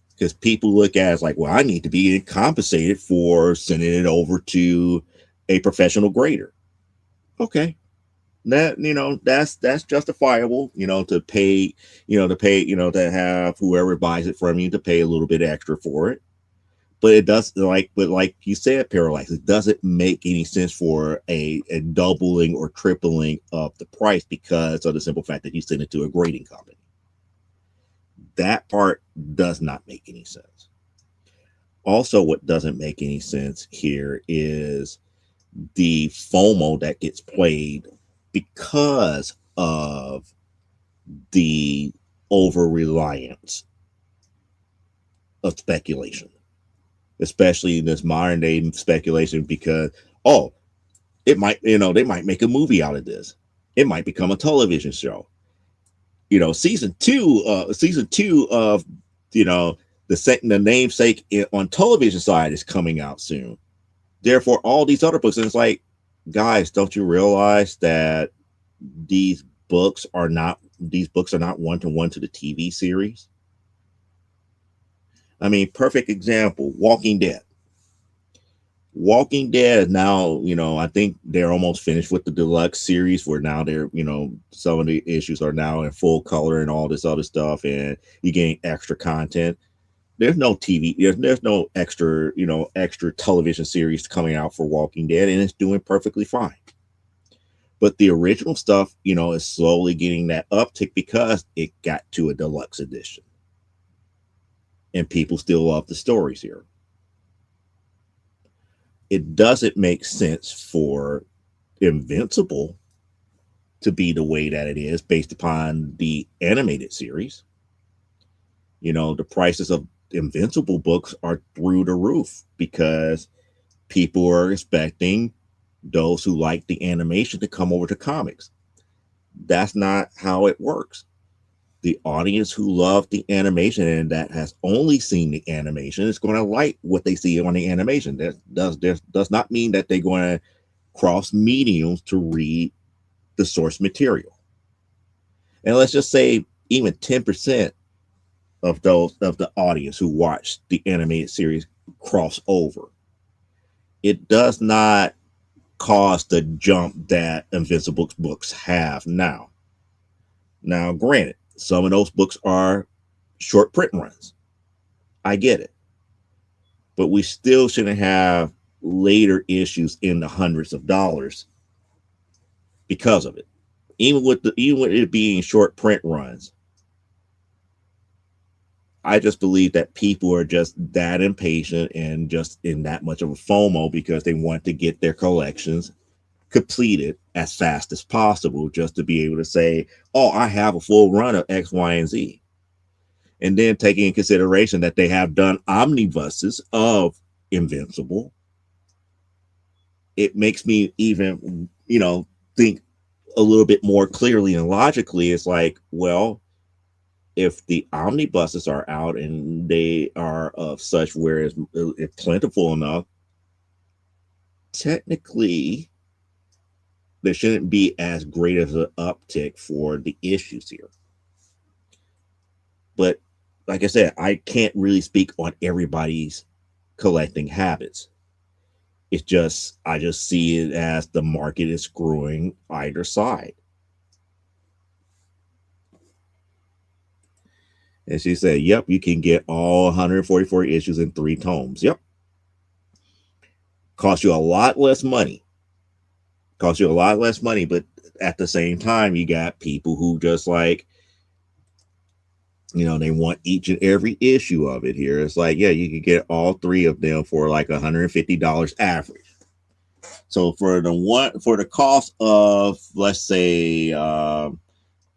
Because people look at it as like, well, I need to be compensated for sending it over to a professional grader. Okay. That's justifiable, to pay, to have whoever buys it from you to pay a little bit extra for it. But it does like you said, Parallax, it doesn't make any sense for a doubling or tripling of the price because of the simple fact that you send it to a grading company. That part does not make any sense. Also, what doesn't make any sense here is the FOMO that gets played because of the over reliance of speculation, especially in this modern day speculation, because it might, they might make a movie out of this. It might become a television show. Season two of the namesake on television side is coming out soon. Therefore, all these other books, and it's like, guys, don't you realize that these books are not one-to-one to the TV series? I mean, perfect example, Walking Dead. Walking Dead is now, I think they're almost finished with the deluxe series where now they're, some of the issues are now in full color and all this other stuff, and you're getting extra content. There's no TV, there's no extra television series coming out for Walking Dead, and it's doing perfectly fine. But the original stuff, is slowly getting that uptick because it got to a deluxe edition. And people still love the stories here. It doesn't make sense for Invincible to be the way that it is based upon the animated series. The prices of Invincible books are through the roof because people are expecting those who like the animation to come over to comics. That's not how it works. The audience who love the animation and that has only seen the animation is going to like what they see on the animation. That does not mean that they're going to cross mediums to read the source material. And let's just say even 10% of the audience who watch the animated series cross over. It does not cause the jump that Invincible books have now. Now, granted, some of those books are short print runs. I get it. But we still shouldn't have later issues in the hundreds of dollars because of it. Even with it being short print runs. I just believe that people are just that impatient and just in that much of a FOMO because they want to get their collections completed as fast as possible just to be able to say, oh, I have a full run of X, Y, and Z. And then taking in consideration that they have done omnibuses of Invincible, it makes me even, think a little bit more clearly and logically. It's like, well, if the omnibuses are out and they are of such where it's plentiful enough, technically there shouldn't be as great as an uptick for the issues here. But like I said, I can't really speak on everybody's collecting habits. It's just, I just see it as the market is screwing either side. And she said, yep, you can get all 144 issues in 3 tomes. Yep. Cost you a lot less money. Cost you a lot less money, but at the same time, you got people who just like, they want each and every issue of it here. It's like, yeah, you can get all 3 of them for like $150 average. So for the cost of, let's say,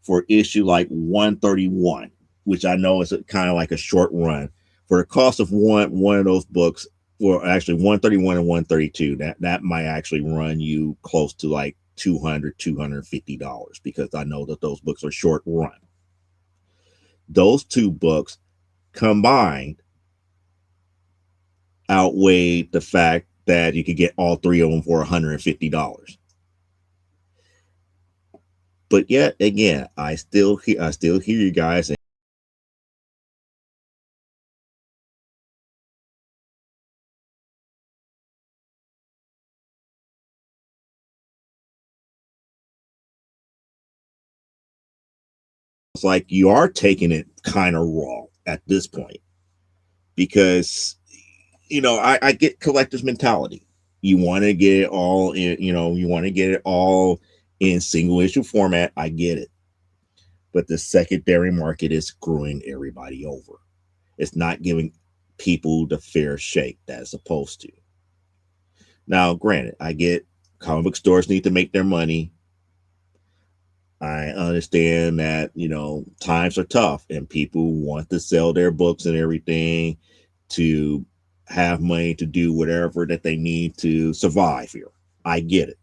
for issue like 131, which I know is kind of like a short run, for the cost of one of those books, or actually 131 and 132, that might actually run you close to like $250, because I know that those books are short run. Those 2 books combined outweighed the fact that you could get all 3 of them for $150. But yet again, I still hear you guys. It's like you are taking it kind of raw at this point, because I get collector's mentality. You want to get it all in, you want to get it all in single issue format. I get it. But the secondary market is screwing everybody over. It's not giving people the fair shake that it's supposed to. Now, granted, I get comic book stores need to make their money. I understand that, times are tough and people want to sell their books and everything to have money to do whatever that they need to survive here. I get it.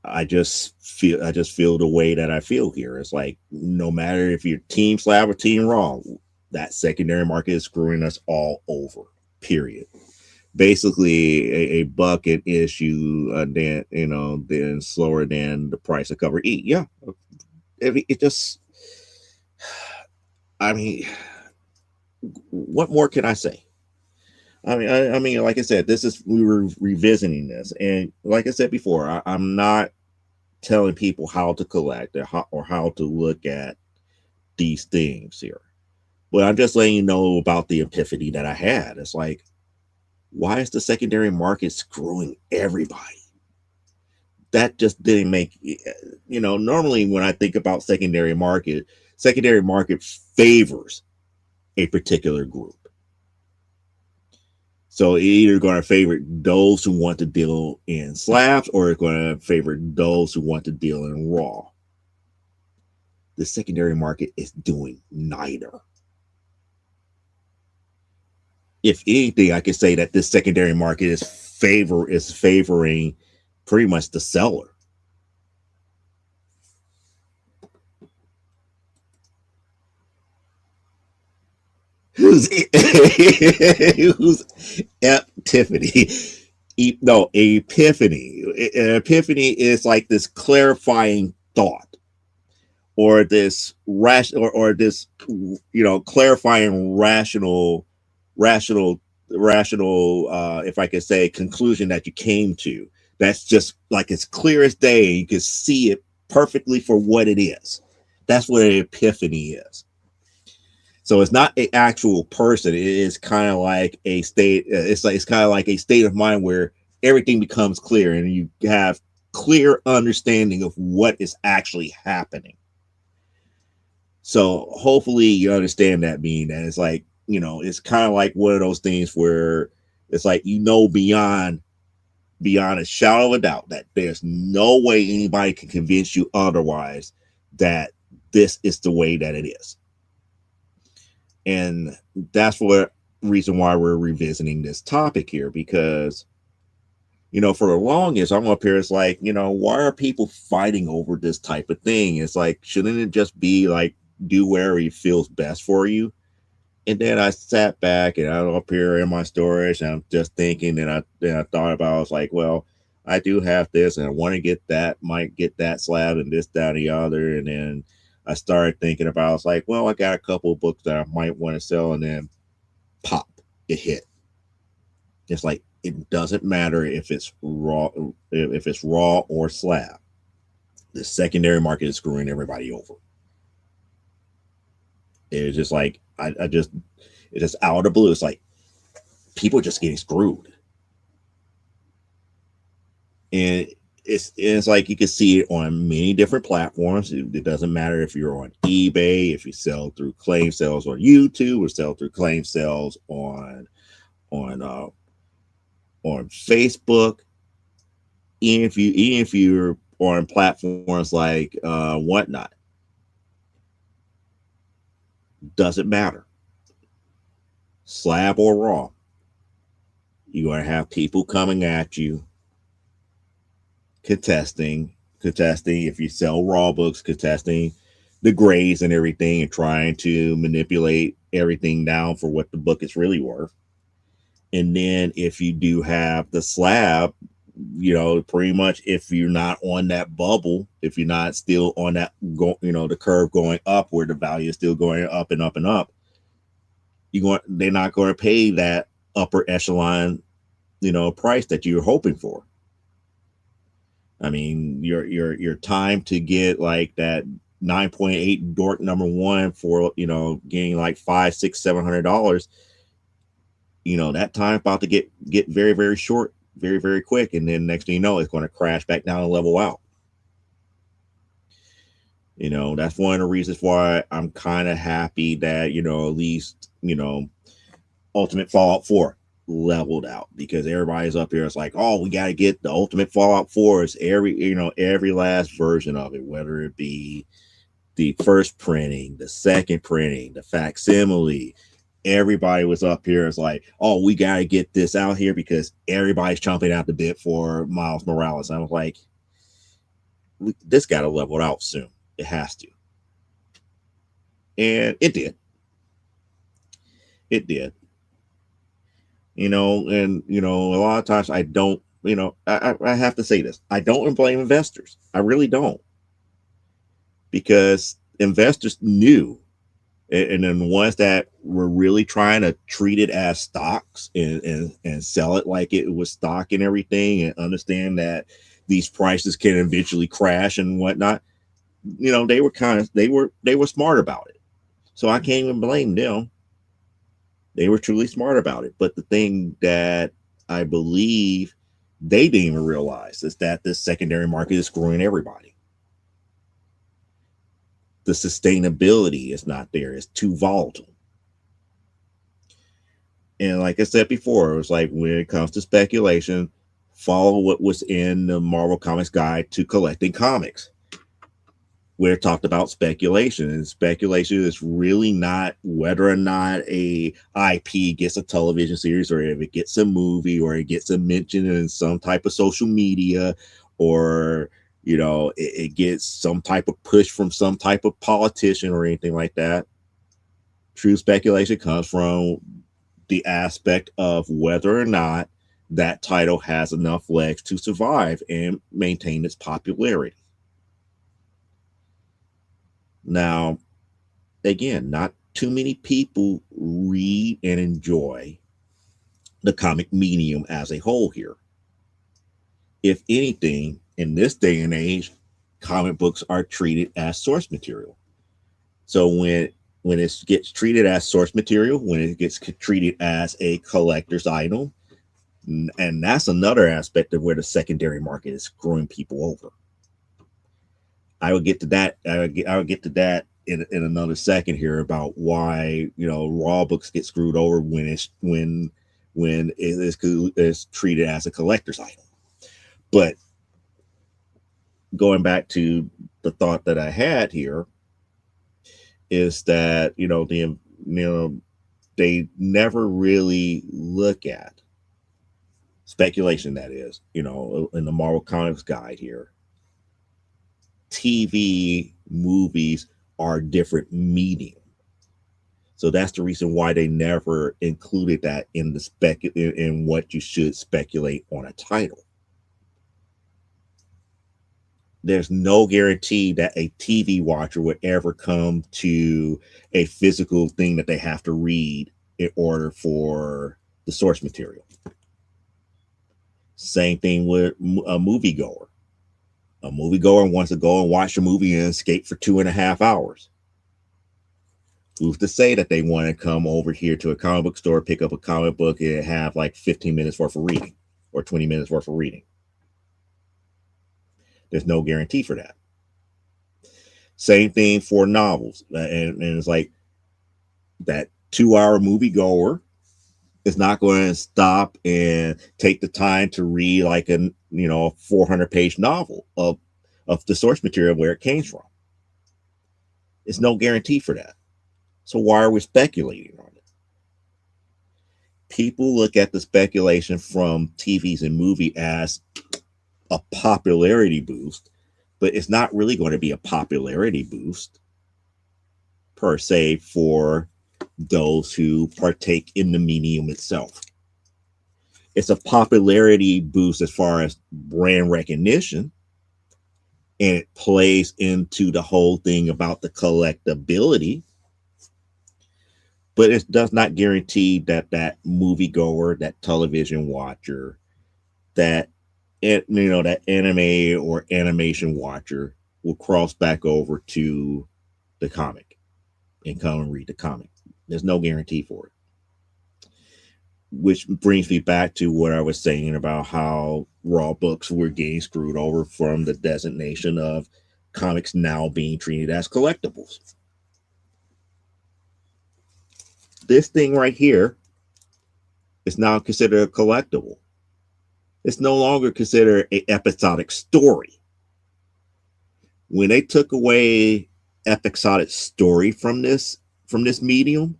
I just feel the way that I feel here. It's like, no matter if you're Team Slab or Team Raw, that secondary market is screwing us all over. Period. Basically, a buck an issue, then slower than the price of cover E. Yeah, it just. I mean, what more can I say? I mean, like I said, we were revisiting this, and like I said before, I'm not telling people how to collect or how to look at these things here, but I'm just letting you know about the epiphany that I had. It's like, why is the secondary market screwing everybody? That just didn't make, normally when I think about secondary market favors a particular group. So it's either going to favor those who want to deal in slabs, or it's going to favor those who want to deal in raw. The secondary market is doing neither. If anything, I could say that this secondary market is favoring pretty much the seller. Who's Tiffany? No, epiphany. An epiphany is like this clarifying thought, or this or this clarifying rational, if I could say, conclusion that you came to. That's just like it's clear as day. You can see it perfectly for what it is. That's what an epiphany is. So it's not an actual person. It is kind of like a state. It's kind of like a state of mind where everything becomes clear and you have clear understanding of what is actually happening. So hopefully you understand that, meaning that it's like, it's kind of like one of those things where it's like, beyond a shadow of a doubt that there's no way anybody can convince you otherwise that this is the way that it is. And that's what reason why we're revisiting this topic here, because for the longest I'm up here, it's like, why are people fighting over this type of thing? It's like, shouldn't it just be like, do wherever it feels best for you? And then I sat back and I'm up here in my storage and I'm just thinking, and I thought about, I was like, well, I do have this and I want to get that, might get that slab and this, that, and the other. And then I started thinking about, I was like, well, I got a couple of books that I might want to sell, and then pop, it hit. It's like, it doesn't matter if it's raw or slab. The secondary market is screwing everybody over. It's just like it's just out of the blue. It's like people are just getting screwed, and it's like you can see it on many different platforms. It doesn't matter if you're on eBay, if you sell through claim sales on YouTube, or sell through claim sales on uh, on Facebook. Even if you're on platforms like Whatnot, doesn't matter. Slab or raw, you're going to have people coming at you, contesting if you sell raw books, contesting the grades and everything, and trying to manipulate everything down for what the book is really worth. And then if you do have the slab, pretty much if you're not on that bubble, if you're not still on that the curve going up where the value is still going up and up and up, they're not going to pay that upper echelon price that you're hoping for. I mean, your time to get like that 9.8 dork #1 for getting like $500, $600, $700, that time about to get very, very short, very, very quick, and then next thing you know, it's going to crash back down and level out. That's one of the reasons why I'm kind of happy that at least Ultimate Fallout 4 leveled out, because everybody's up here. It's like, oh, we got to get the Ultimate Fallout 4. It's every last version of it, whether it be the first printing, the second printing, the facsimile. Everybody was up here. It's like, oh, we got to get this out here because everybody's chomping out the bit for Miles Morales. I was like, this got to level out soon. It has to. And it did. It did. And a lot of times I don't, I have to say this. I don't blame investors. I really don't. Because investors knew, and then the ones that were really trying to treat it as stocks and sell it like it was stock and everything, and understand that these prices can eventually crash and whatnot, they were smart about it. So I can't even blame them. They were truly smart about it. But the thing that I believe they didn't even realize is that this secondary market is screwing everybody. The sustainability is not there. It's too volatile. And like I said before, it was like, when it comes to speculation, follow what was in the Marvel Comics Guide to Collecting Comics, where it talked about speculation. And speculation is really not whether or not a IP gets a television series, or if it gets a movie, or it gets a mention in some type of social media, or it gets some type of push from some type of politician or anything like that. True speculation comes from the aspect of whether or not that title has enough legs to survive and maintain its popularity. Now, again, not too many people read and enjoy the comic medium as a whole here. If anything, in this day and age, comic books are treated as source material. So when it gets treated as source material, when it gets treated as a collector's item, and that's another aspect of where the secondary market is screwing people over. I will get to that. I will get to that in another second here, about why raw books get screwed over when it is treated as a collector's item. But going back to the thought that I had here, is that they never really look at speculation. That is, in the Marvel Comics Guide here, TV, movies are different medium. So that's the reason why they never included that in the in what you should speculate on a title. There's no guarantee that a TV watcher would ever come to a physical thing that they have to read in order for the source material. Same thing with a moviegoer. A moviegoer wants to go and watch a movie and escape for 2.5 hours. Who's to say that they want to come over here to a comic book store, pick up a comic book, and have like 15 minutes worth of reading or 20 minutes worth of reading? There's no guarantee for that. Same thing for novels. And it's like that 2 hour moviegoer is not going to stop and take the time to read like a 400-page novel of the source material where it came from. There's no guarantee for that. So why are we speculating on it? People look at the speculation from TVs and movie as a popularity boost, but it's not really going to be a popularity boost per se for those who partake in the medium itself. It's a popularity boost as far as brand recognition, and it plays into the whole thing about the collectability, but it does not guarantee that that moviegoer, that television watcher, that that anime or animation watcher will cross back over to the comic and come and read the comic. There's no guarantee for it. Which brings me back to what I was saying about how raw books were getting screwed over from the designation of comics now being treated as collectibles. This thing right here is now considered a collectible. It's no longer considered an episodic story. When they took away episodic story from this medium,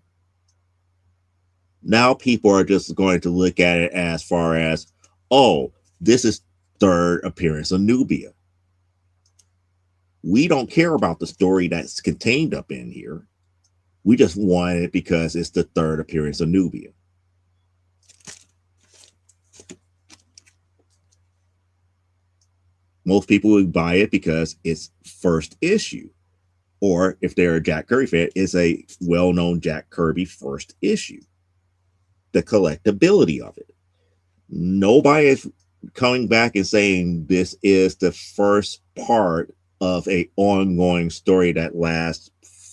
now people are just going to look at it as far as, oh, this is third appearance of Nubia. We don't care about the story that's contained up in here. We just want it because it's the third appearance of Nubia. Most people would buy it because it's first issue. Or if they're a Jack Kirby fan, it's a well-known Jack Kirby first issue. The collectability of it. Nobody is coming back and saying this is the first part of an ongoing story that lasts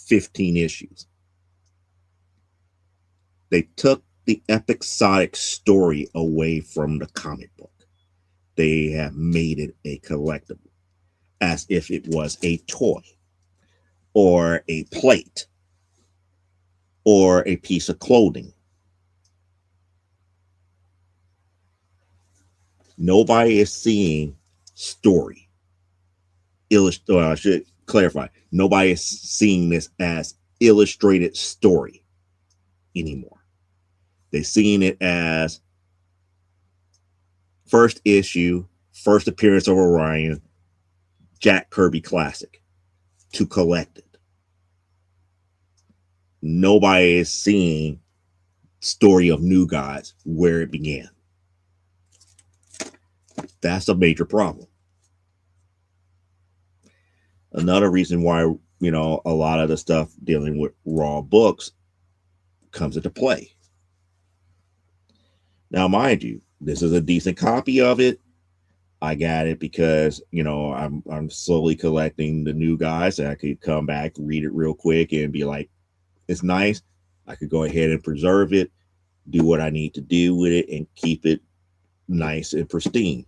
15 issues. They took the episodic story away from the comic book. They have made it a collectible, as if it was a toy or a plate or a piece of clothing. Nobody is seeing story. I should clarify. Nobody is seeing this as illustrated story anymore. They're seeing it as first issue, first appearance of Orion, Jack Kirby classic to collect it. Nobody is seeing story of New Gods where it began. That's a major problem. Another reason why, a lot of the stuff dealing with raw books comes into play. Now, mind you, this is a decent copy of it. I got it because, I'm slowly collecting the New Guys. And I could come back, read it real quick and be like, it's nice. I could go ahead and preserve it, do what I need to do with it, and keep it nice and pristine.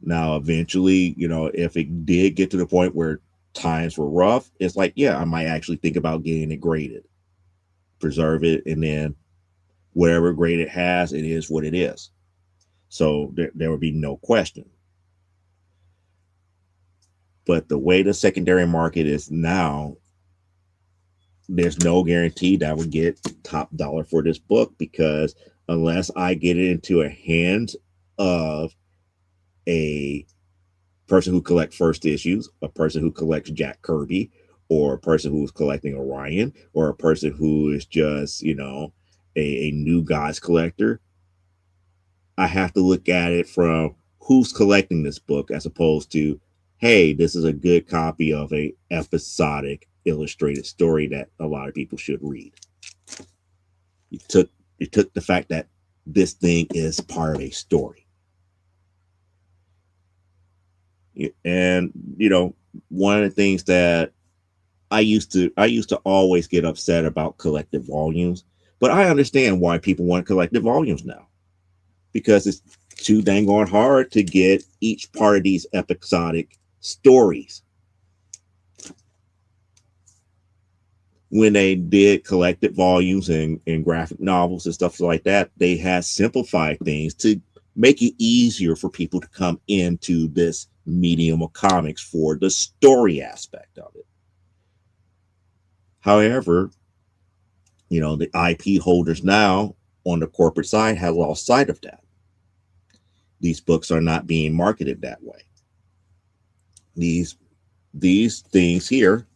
Now, eventually, if it did get to the point where times were rough, it's like, yeah, I might actually think about getting it graded, preserve it, and then whatever grade it has, it is what it is. So there would be no question. But the way the secondary market is now, there's no guarantee that I would get top dollar for this book, because unless I get it into a hands of a person who collects first issues, a person who collects Jack Kirby, or a person who's collecting Orion, or a person who is just, a New Gods collector, I have to look at it from who's collecting this book as opposed to, hey, this is a good copy of a episodic illustrated story that a lot of people should read. You took the fact that this thing is part of a story. And, one of the things that I used to always get upset about collective volumes, but I understand why people want collective volumes now, because it's too dang on hard to get each part of these episodic stories. When they did collected volumes and graphic novels and stuff like that, they had simplified things to make it easier for people to come into this medium of comics for the story aspect of it. However, the IP holders now on the corporate side have lost sight of that. These books are not being marketed that way. These things here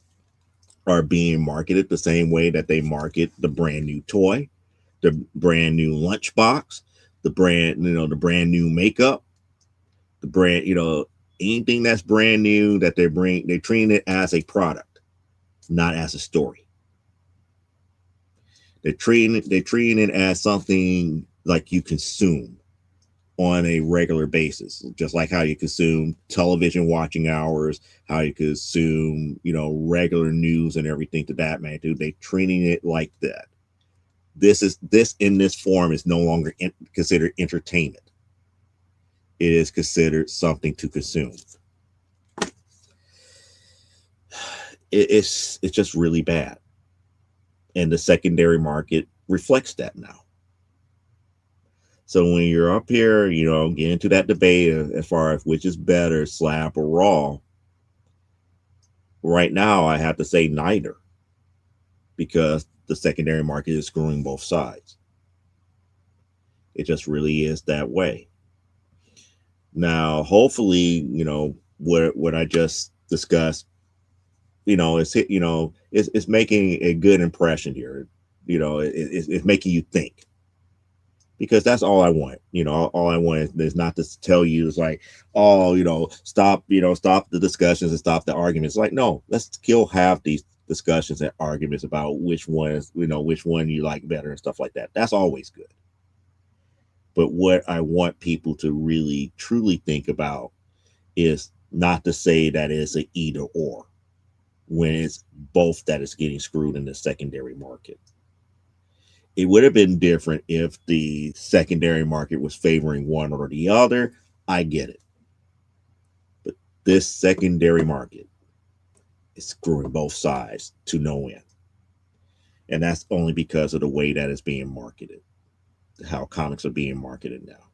are being marketed the same way that they market the brand new toy, the brand new lunchbox, the brand new makeup, the brand, anything that's brand new that they're treating it as a product, not as a story. They're treating it as something like you consume on a regular basis, just like how you consume television watching hours, how you consume, regular news and everything to that man, dude. They treating it like that. This in this form is no longer considered entertainment. It is considered something to consume. It's just really bad, and the secondary market reflects that now. So when you're up here, get into that debate as far as which is better, slab or raw. Right now, I have to say neither, because the secondary market is screwing both sides. It just really is that way. Now, hopefully, what I just discussed, it's making a good impression here. It's making you think, because that's all I want. All I want is not to tell you it's like, oh, stop the discussions and stop the arguments. Like, no, let's still have these discussions and arguments about which one you like better and stuff like that. That's always good. But what I want people to really truly think about is not to say that it's an either or, when it's both that is getting screwed in the secondary market. It would have been different if the secondary market was favoring one or the other. I get it. But this secondary market is screwing both sides to no end. And that's only because of the way that it's being marketed, how comics are being marketed now.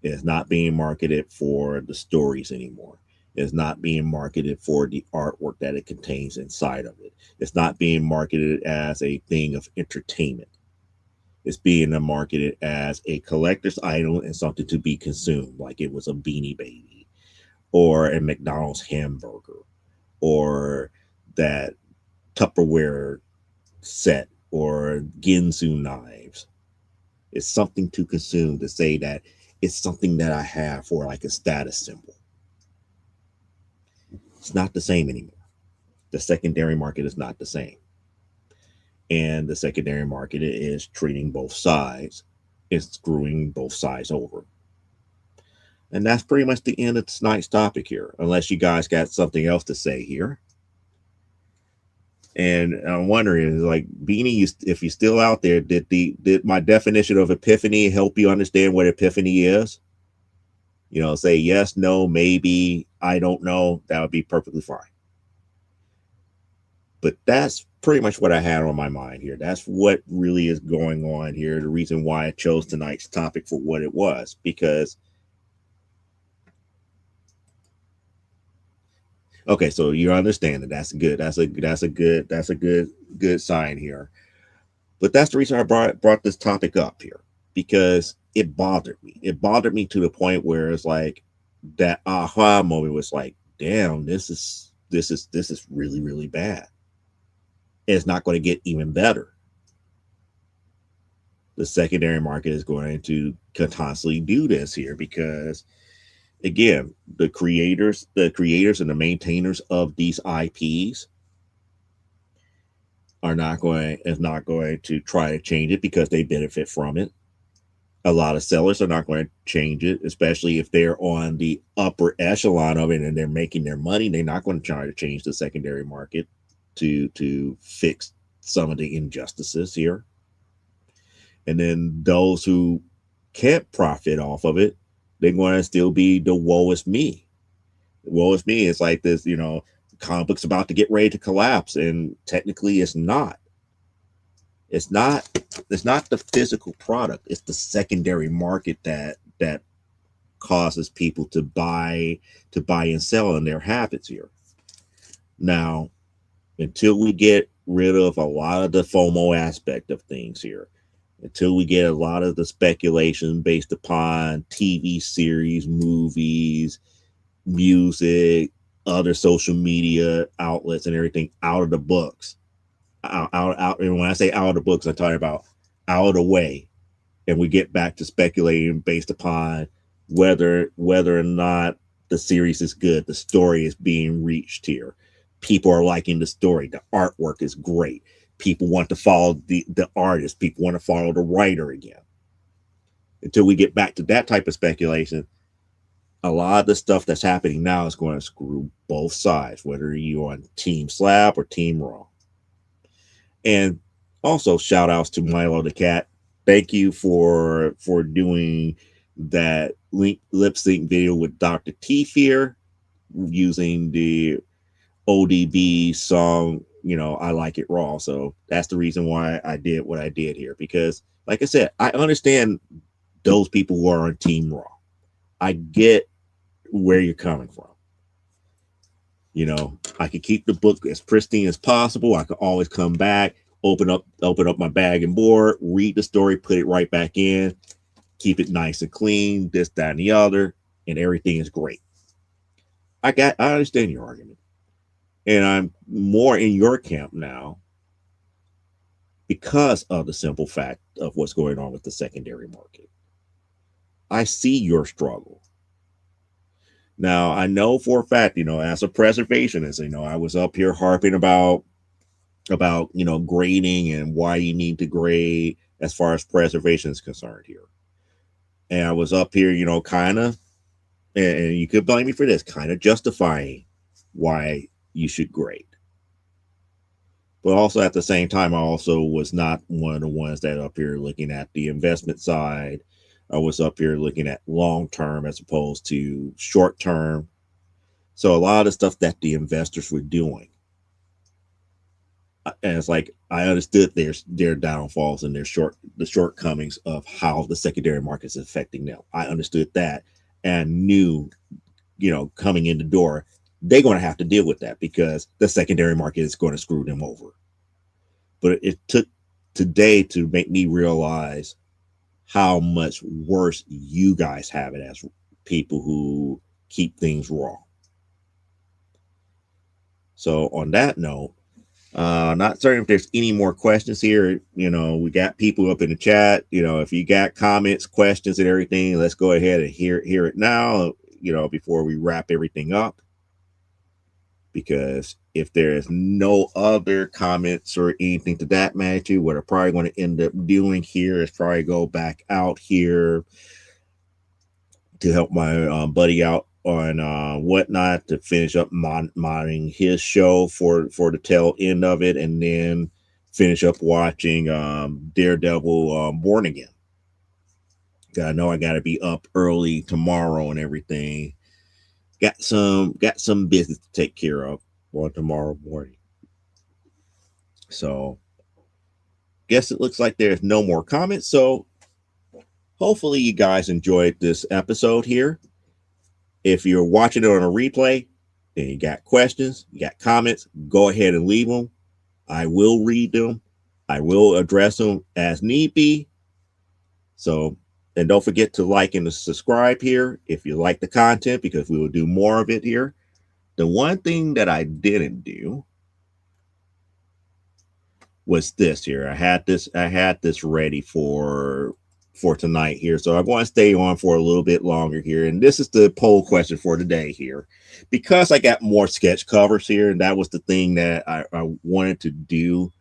It's not being marketed for the stories anymore. It's not being marketed for the artwork that it contains inside of it. It's not being marketed as a thing of entertainment. It's being marketed as a collector's item and something to be consumed, like it was a Beanie Baby or a McDonald's hamburger or that Tupperware set or Ginsu knives. It's something to consume, to say that it's something that I have for like a status symbol. It's not the same anymore. The secondary market is not the same. And the secondary market is treating both sides. It's screwing both sides over. And that's pretty much the end of tonight's topic here, unless you guys got something else to say here. And I'm wondering, like, Beanie, if you're still out there, did my definition of epiphany help you understand what epiphany is? Say yes, no, maybe, I don't know. That would be perfectly fine. But that's pretty much what I had on my mind here. That's what really is going on here. The reason why I chose tonight's topic for what it was, because okay, so you understand that. That's good. That's a good sign here. But that's the reason I brought this topic up here, because it bothered me. It bothered me to the point where it's like that aha moment was like, damn, this is really, really bad. It's not going to get even better. The secondary market is going to constantly do this here, because again, the creators and the maintainers of these IPs is not going to try to change it, because they benefit from it. A lot of sellers are not going to change it, especially if they're on the upper echelon of it and they're making their money. They're not going to try to change the secondary market to fix some of the injustices here. And then those who can't profit off of it, they're going to still be the woe is me. Woe is me. It's like this, comic book's about to get ready to collapse, and technically it's not. It's not. It's not the physical product. It's the secondary market that causes people to buy and sell in their habits here. Now, until we get rid of a lot of the FOMO aspect of things here, until we get a lot of the speculation based upon TV series, movies, music, other social media outlets, and everything out of the books, out. And when I say out of the books, I'm talking about out of the way, and we get back to speculating based upon whether or not the series is good, the story is being reached here. People are liking the story. The artwork is great. People want to follow the artist. People want to follow the writer again. Until we get back to that type of speculation, a lot of the stuff that's happening now is going to screw both sides, whether you're on Team Slab or Team Raw. And also shout outs to Milo the Cat. Thank you for doing that lip sync video with Dr. T Fear using the ODB song, I Like It Raw. So that's the reason why I did what I did here, because like I said, I understand those people who are on Team Raw. I get where you're coming from. I could keep the book as pristine as possible. I could always come back, open up my bag and board, read the story, put it right back in, keep it nice and clean, this, that, and the other, and everything is great. I understand your argument. And I'm more in your camp now because of the simple fact of what's going on with the secondary market. I see your struggle. Now, I know for a fact, as a preservationist, I was up here harping about grading and why you need to grade as far as preservation is concerned here. And I was up here, kind of, and you could blame me for this, kind of justifying why you should grade. But also at the same time, I also was not one of the ones that up here looking at the investment side. I was up here looking at long term as opposed to short term. So a lot of the stuff that the investors were doing, and it's like I understood their downfalls and the shortcomings of how the secondary market is affecting them. I understood that and knew, coming in the door, they're going to have to deal with that because the secondary market is going to screw them over. But it took today to make me realize how much worse you guys have it as people who keep things raw. So on that note, not certain if there's any more questions here. We got people up in the chat. If you got comments, questions, and everything, let's go ahead and hear it now, before we wrap everything up. Because if there's no other comments or anything to that magnitude, what I'm probably going to end up doing here is probably go back out here to help my buddy out on Whatnot to finish up modding his show for the tail end of it, and then finish up watching Daredevil Born Again. I know I got to be up early tomorrow and everything. Got some business to take care of on tomorrow morning. So guess it looks like there's no more comments. So hopefully you guys enjoyed this episode here. If you're watching it on a replay and you got questions, you got comments, go ahead and leave them. I will read them. I will address them as need be. So, and don't forget to like and to subscribe here if you like the content, because we will do more of it here. The one thing that I didn't do was this here. I had this ready for tonight here. So I'm going to stay on for a little bit longer here. And this is the poll question for today here. Because I got more sketch covers here, and that was the thing that I wanted to do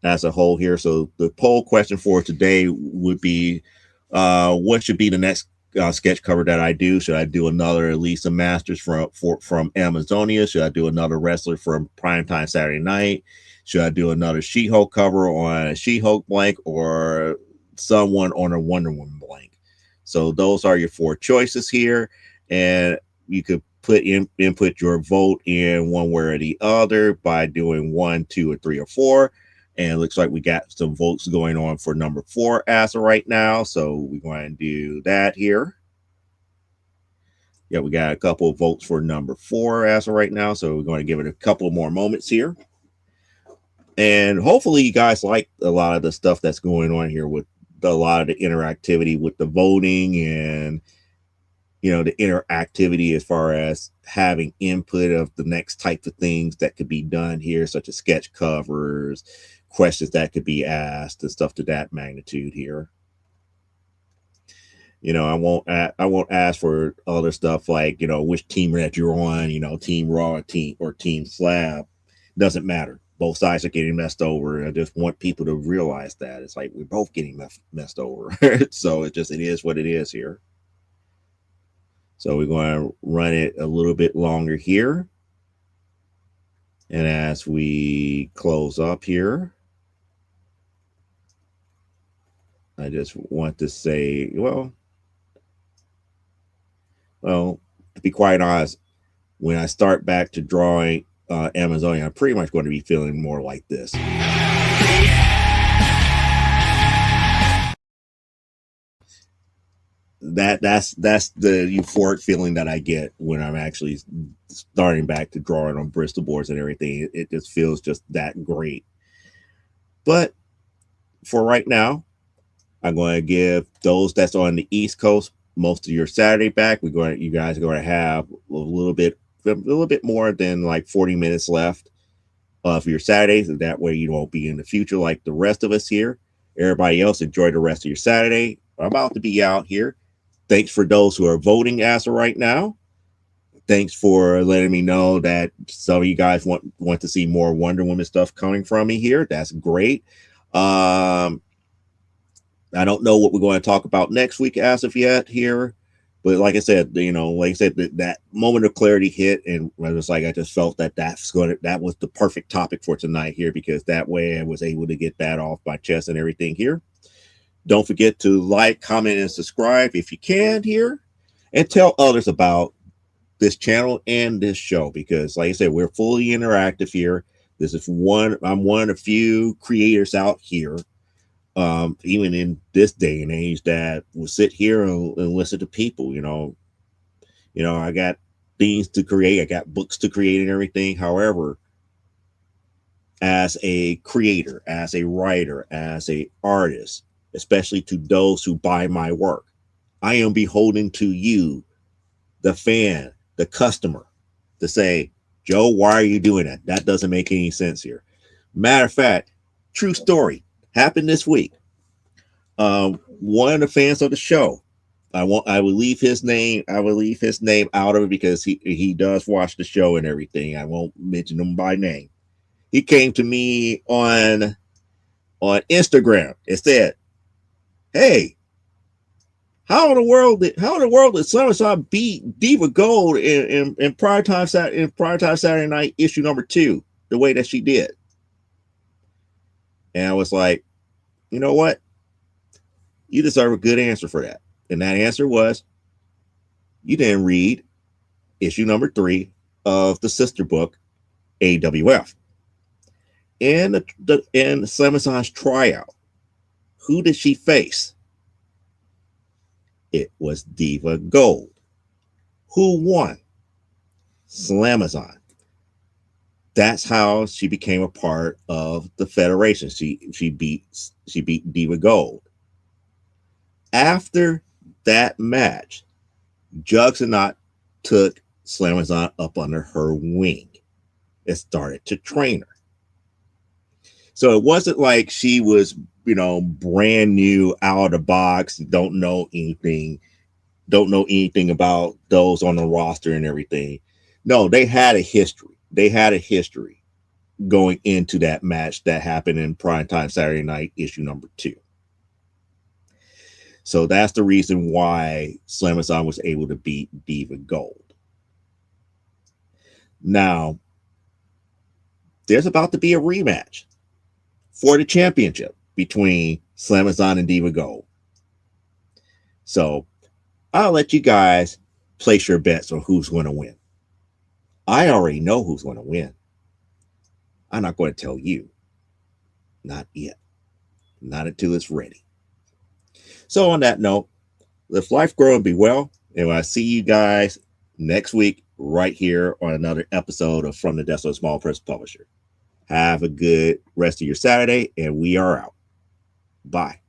as a whole here. So the poll question for today would be, What should be the next sketch cover that I do? Should I do another Lisa Masters from Amazonia? Should I do another wrestler from Primetime Saturday Night? Should I do another She-Hulk cover on a She-Hulk blank, or someone on a Wonder Woman blank? So those are your 4 choices here, and you could input your vote in one way or the other by doing 1, 2, or 3, or 4. And it looks like we got some votes going on for number 4 as of right now. So we're going to do that here. Yeah, we got a couple of votes for number 4 as of right now. So we're going to give it a couple more moments here. And hopefully you guys like a lot of the stuff that's going on here with a lot of the interactivity with the voting, and the interactivity as far as having input of the next type of things that could be done here, such as sketch covers, questions that could be asked, and stuff to that magnitude here. I won't ask for other stuff like, which team that you're on, Team Raw or Team Slab. Doesn't matter. Both sides are getting messed over. I just want people to realize that it's like we're both getting messed over. So it is what it is here. So we're going to run it a little bit longer here. And as we close up here, I just want to say, well, to be quite honest, when I start back to drawing Amazonia, I'm pretty much going to be feeling more like this. That's the euphoric feeling that I get when I'm actually starting back to drawing on Bristol boards and everything. It just feels just that great. But for right now, I'm going to give those that's on the East Coast most of your Saturday back. You guys are going to have a little bit more than like 40 minutes left of your Saturdays, and that way you won't be in the future like the rest of us here. Everybody else, enjoy the rest of your Saturday. I'm about to be out here. Thanks for those who are voting as of right now. Thanks for letting me know that some of you guys want to see more Wonder Woman stuff coming from me here. That's great. I don't know what we're going to talk about next week as of yet here, but like I said, that moment of clarity hit, and I was like, I just felt that that was the perfect topic for tonight here, because that way I was able to get that off my chest and everything here. Don't forget to like, comment, and subscribe if you can here, and tell others about this channel and this show, because like I said, we're fully interactive here. I'm one of the few creators out here, even in this day and age, that will sit here and listen to people. I got things to create, I got books to create and everything. However, as a creator, as a writer, as a artist, especially to those who buy my work, I am beholden to you, the fan, the customer, to say, Joe, why are you doing that? That doesn't make any sense here. Matter of fact, true story, happened this week. One of the fans of the show, I will leave his name out of it, because he does watch the show and everything. I won't mention him by name. He came to me on Instagram and said, "Hey, how in the world did SummerSlam beat Diva Gold in Primetime Saturday Night issue number 2 the way that she did?" And I was like, you know what? You deserve a good answer for that. And that answer was, you didn't read issue number 3 of the sister book, AWF. In Slamazon's tryout, who did she face? It was Diva Gold. Who won? Slamazon. That's how she became a part of the Federation. She beat Diva Gold. After that match, Juggernaut took Slamazon up under her wing and started to train her. So it wasn't like she was, brand new, out of the box, don't know anything about those on the roster and everything. No, they had a history. Going into that match that happened in Primetime Saturday Night issue number 2. So that's the reason why Slamazon was able to beat Diva Gold. Now, there's about to be a rematch for the championship between Slamazon and Diva Gold. So I'll let you guys place your bets on who's going to win. I already know who's going to win. I'm not going to tell you. Not yet. Not until it's ready. So on that note, live life, grow, and be well. And I see you guys next week right here on another episode of From the Desk of a Small Press Publisher. Have a good rest of your Saturday, and we are out. Bye.